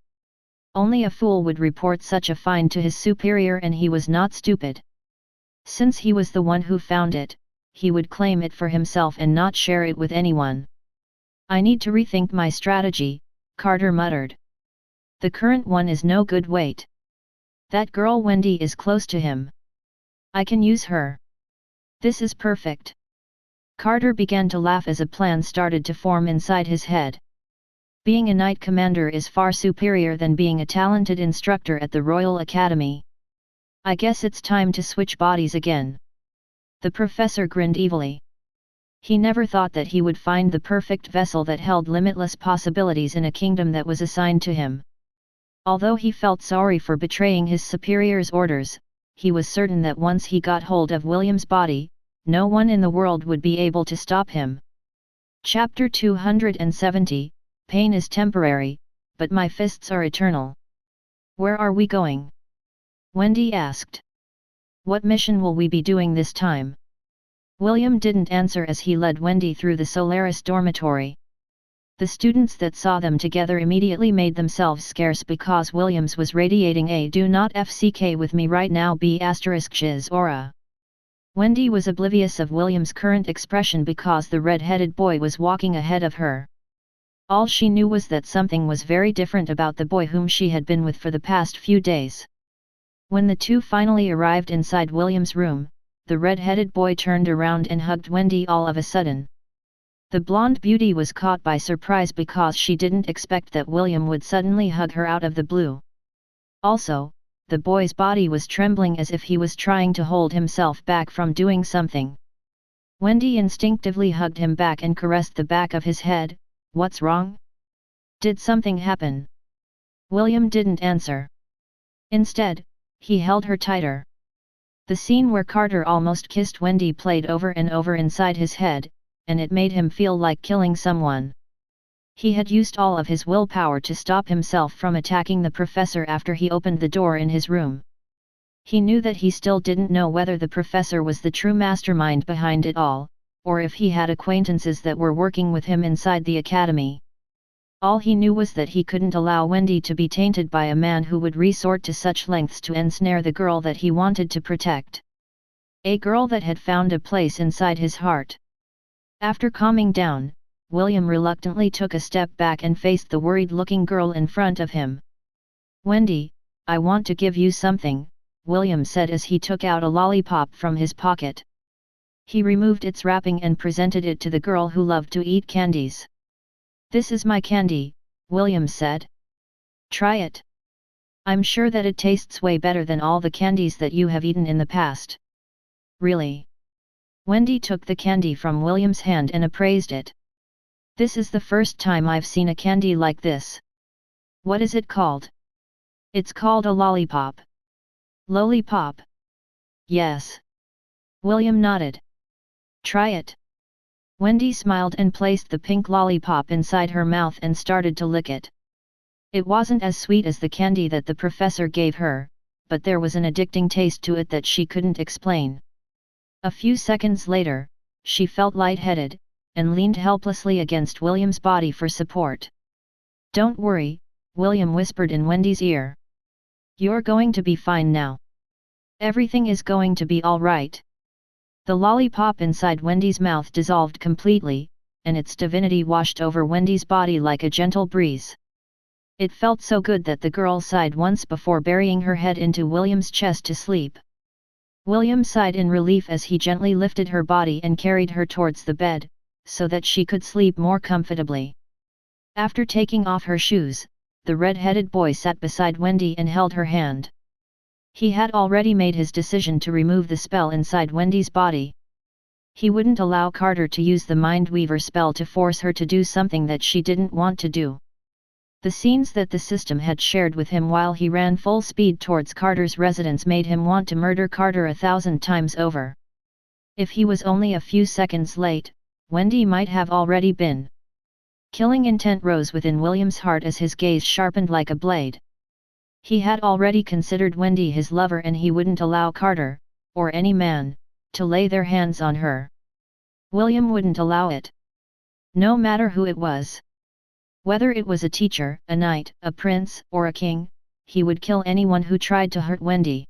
Only a fool would report such a find to his superior, and he was not stupid. Since he was the one who found it, he would claim it for himself and not share it with anyone. I need to rethink my strategy, Carter muttered. The current one is no good. Wait. That girl Wendy is close to him. I can use her. This is perfect. Carter began to laugh as a plan started to form inside his head. Being a knight commander is far superior than being a talented instructor at the Royal Academy. I guess it's time to switch bodies again. The professor grinned evilly. He never thought that he would find the perfect vessel that held limitless possibilities in a kingdom that was assigned to him. Although he felt sorry for betraying his superior's orders, he was certain that once he got hold of William's body, no one in the world would be able to stop him. Chapter 270, Pain is temporary, but my fists are eternal. Where are we going? Wendy asked. What mission will we be doing this time? William didn't answer as he led Wendy through the Solaris dormitory. The students that saw them together immediately made themselves scarce because Williams was radiating a "do not FCK with me right now" B******'*'** aura. Wendy was oblivious of William's current expression because the red-headed boy was walking ahead of her. All she knew was that something was very different about the boy whom she had been with for the past few days. When the two finally arrived inside William's room, the red-headed boy turned around and hugged Wendy all of a sudden. The blonde beauty was caught by surprise because she didn't expect that William would suddenly hug her out of the blue. Also, the boy's body was trembling as if he was trying to hold himself back from doing something. Wendy instinctively hugged him back and caressed the back of his head. What's wrong? Did something happen? William didn't answer. Instead, he held her tighter. The scene where Carter almost kissed Wendy played over and over inside his head, and it made him feel like killing someone. He had used all of his willpower to stop himself from attacking the professor after he opened the door in his room. He knew that he still didn't know whether the professor was the true mastermind behind it all, or if he had acquaintances that were working with him inside the academy. All he knew was that he couldn't allow Wendy to be tainted by a man who would resort to such lengths to ensnare the girl that he wanted to protect. A girl that had found a place inside his heart. After calming down, William reluctantly took a step back and faced the worried-looking girl in front of him. Wendy, I want to give you something, William said as he took out a lollipop from his pocket. He removed its wrapping and presented it to the girl who loved to eat candies. This is my candy, William said. Try it. I'm sure that it tastes way better than all the candies that you have eaten in the past. Really? Wendy took the candy from William's hand and appraised it. This is the first time I've seen a candy like this. What is it called? It's called a lollipop. Lollipop? Yes. William nodded. Try it. Wendy smiled and placed the pink lollipop inside her mouth and started to lick it. It wasn't as sweet as the candy that the professor gave her, but there was an addicting taste to it that she couldn't explain. A few seconds later, she felt lightheaded, and leaned helplessly against William's body for support. Don't worry, William whispered in Wendy's ear. You're going to be fine now. Everything is going to be all right. The lollipop inside Wendy's mouth dissolved completely, and its divinity washed over Wendy's body like a gentle breeze. It felt so good that the girl sighed once before burying her head into William's chest to sleep. William sighed in relief as he gently lifted her body and carried her towards the bed, so that she could sleep more comfortably. After taking off her shoes, the red-headed boy sat beside Wendy and held her hand. He had already made his decision to remove the spell inside Wendy's body. He wouldn't allow Carter to use the Mind Weaver spell to force her to do something that she didn't want to do. The scenes that the system had shared with him while he ran full speed towards Carter's residence made him want to murder Carter 1,000 times over. If he was only a few seconds late, Wendy might have already been. Killing intent rose within William's heart as his gaze sharpened like a blade. He had already considered Wendy his lover and he wouldn't allow Carter, or any man, to lay their hands on her. William wouldn't allow it. No matter who it was. Whether it was a teacher, a knight, a prince, or a king, he would kill anyone who tried to hurt Wendy.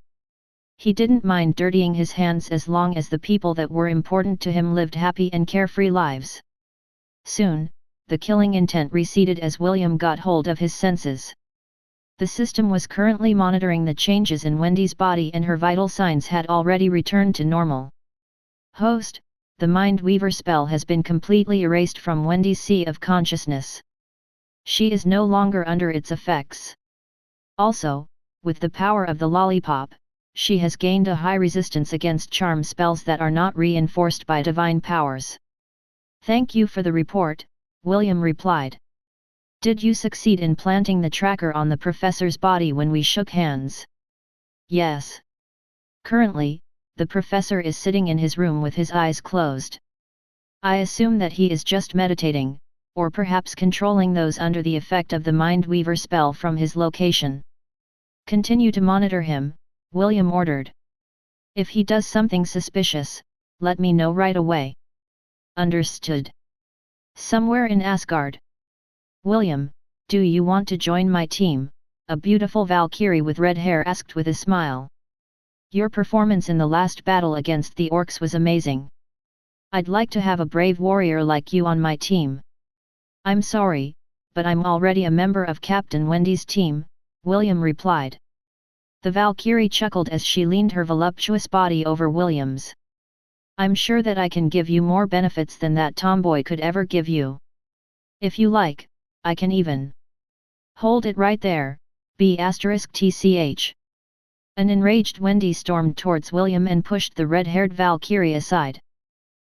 He didn't mind dirtying his hands as long as the people that were important to him lived happy and carefree lives. Soon, the killing intent receded as William got hold of his senses. The system was currently monitoring the changes in Wendy's body and her vital signs had already returned to normal. Host, the Mind Weaver spell has been completely erased from Wendy's sea of consciousness. She is no longer under its effects. Also, with the power of the lollipop, she has gained a high resistance against charm spells that are not reinforced by divine powers. Thank you for the report, William replied. Did you succeed in planting the tracker on the professor's body when we shook hands? Yes. Currently, the professor is sitting in his room with his eyes closed. I assume that he is just meditating, or perhaps controlling those under the effect of the Mind Weaver spell from his location. Continue to monitor him, William ordered. If he does something suspicious, let me know right away. Understood. Somewhere in Asgard. William, do you want to join my team? A beautiful valkyrie with red hair asked with a smile. Your performance in the last battle against the orcs was amazing. I'd like to have a brave warrior like you on my team. I'm sorry, but I'm already a member of Captain Wendy's team, William replied. The valkyrie chuckled as she leaned her voluptuous body over William's. I'm sure that I can give you more benefits than that tomboy could ever give you. If you like, I can even. Hold it right there, B*TCH. An enraged Wendy stormed towards William and pushed the red-haired valkyrie aside.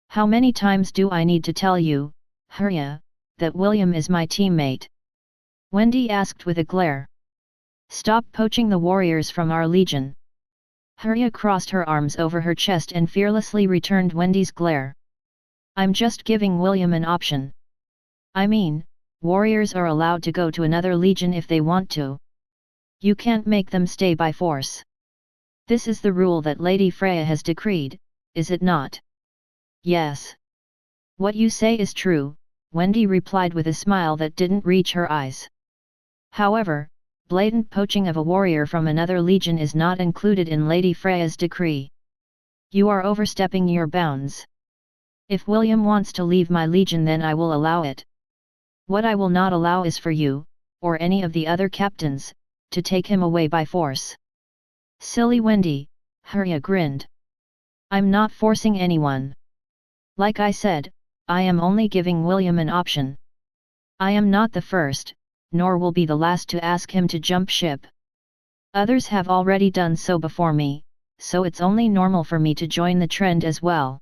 How many times do I need to tell you, Frisia, that William is my teammate? Wendy asked with a glare. Stop poaching the warriors from our legion. Frisia crossed her arms over her chest and fearlessly returned Wendy's glare. I'm just giving William an option. I mean, warriors are allowed to go to another legion if they want to. You can't make them stay by force. This is the rule that Lady Frisia has decreed, is it not? Yes. What you say is true, Wendy replied with a smile that didn't reach her eyes. However, blatant poaching of a warrior from another legion is not included in Lady Freyja's decree. You are overstepping your bounds. If William wants to leave my legion, then I will allow it. What I will not allow is for you, or any of the other captains, to take him away by force. Silly Wendy, Frisia grinned. I'm not forcing anyone. Like I said, I am only giving William an option. I am not the first, nor will be the last to ask him to jump ship. Others have already done so before me, so it's only normal for me to join the trend as well.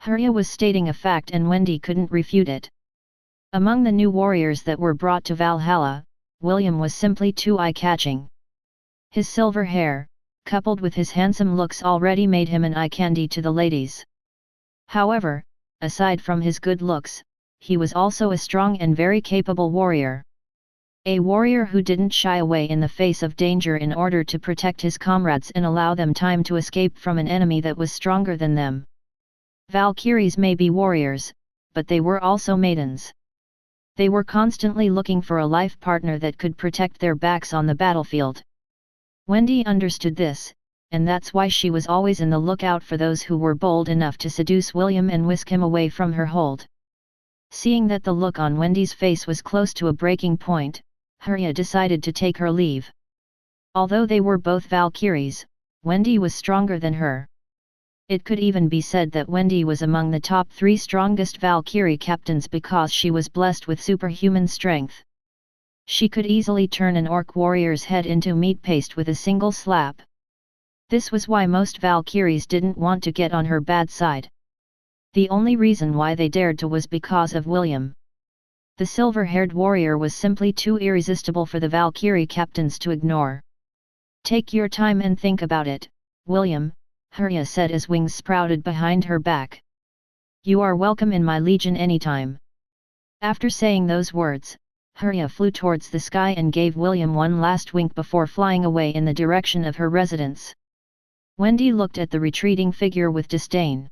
Frisia was stating a fact and Wendy couldn't refute it. Among the new warriors that were brought to Valhalla, William was simply too eye-catching. His silver hair, coupled with his handsome looks, already made him an eye candy to the ladies. However, aside from his good looks, he was also a strong and very capable warrior. A warrior who didn't shy away in the face of danger in order to protect his comrades and allow them time to escape from an enemy that was stronger than them. Valkyries may be warriors, but they were also maidens. They were constantly looking for a life partner that could protect their backs on the battlefield. Wendy understood this, and that's why she was always in the lookout for those who were bold enough to seduce William and whisk him away from her hold. Seeing that the look on Wendy's face was close to a breaking point, Frisia decided to take her leave. Although they were both Valkyries, Wendy was stronger than her. It could even be said that Wendy was among the top 3 strongest Valkyrie captains because she was blessed with superhuman strength. She could easily turn an orc warrior's head into meat paste with a single slap. This was why most Valkyries didn't want to get on her bad side. The only reason why they dared to was because of William. The silver-haired warrior was simply too irresistible for the Valkyrie captains to ignore. "Take your time and think about it, William," Frisia said as wings sprouted behind her back. "You are welcome in my legion anytime." After saying those words, Frisia flew towards the sky and gave William one last wink before flying away in the direction of her residence. Wendy looked at the retreating figure with disdain.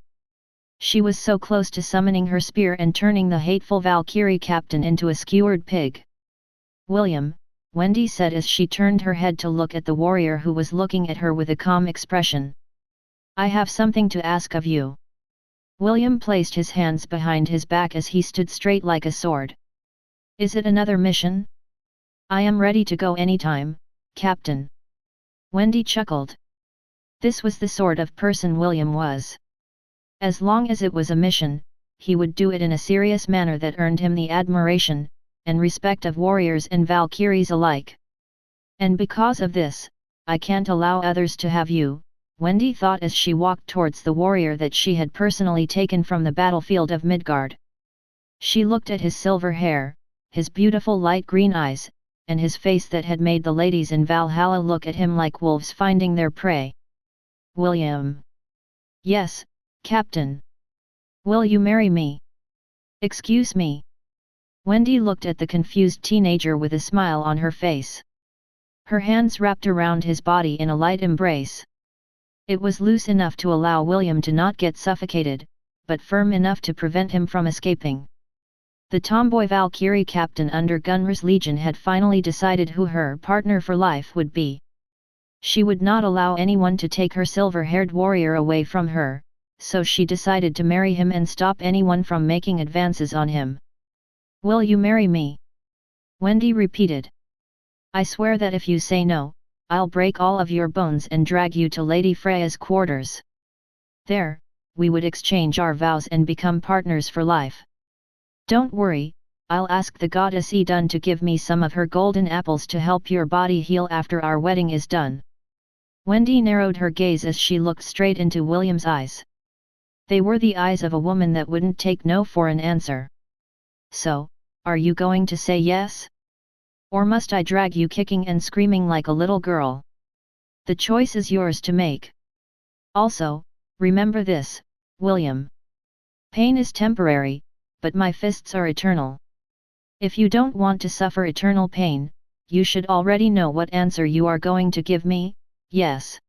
She was so close to summoning her spear and turning the hateful Valkyrie captain into a skewered pig. "William," Wendy said as she turned her head to look at the warrior who was looking at her with a calm expression. "I have something to ask of you." William placed his hands behind his back as he stood straight like a sword. "Is it another mission?" "I am ready to go anytime, Captain." Wendy chuckled. This was the sort of person William was. As long as it was a mission, he would do it in a serious manner that earned him the admiration and respect of warriors and Valkyries alike. "And because of this, I can't allow others to have you," Wendy thought as she walked towards the warrior that she had personally taken from the battlefield of Midgard. She looked at his silver hair, his beautiful light green eyes, and his face that had made the ladies in Valhalla look at him like wolves finding their prey. "William." "Yes, Captain." "Will you marry me?" "Excuse me." Wendy looked at the confused teenager with a smile on her face. Her hands wrapped around his body in a light embrace. It was loose enough to allow William to not get suffocated, but firm enough to prevent him from escaping. The tomboy Valkyrie captain under Gunr's legion had finally decided who her partner for life would be. She would not allow anyone to take her silver-haired warrior away from her, so she decided to marry him and stop anyone from making advances on him. "Will you marry me?" Wendy repeated. "I swear that if you say no, I'll break all of your bones and drag you to Lady Freya's quarters. There, we would exchange our vows and become partners for life. Don't worry, I'll ask the goddess Idun to give me some of her golden apples to help your body heal after our wedding is done." Wendy narrowed her gaze as she looked straight into William's eyes. They were the eyes of a woman that wouldn't take no for an answer. "So, are you going to say yes? Or must I drag you kicking and screaming like a little girl? The choice is yours to make. Also, remember this, William. Pain is temporary, but my fists are eternal. If you don't want to suffer eternal pain, you should already know what answer you are going to give me, yes."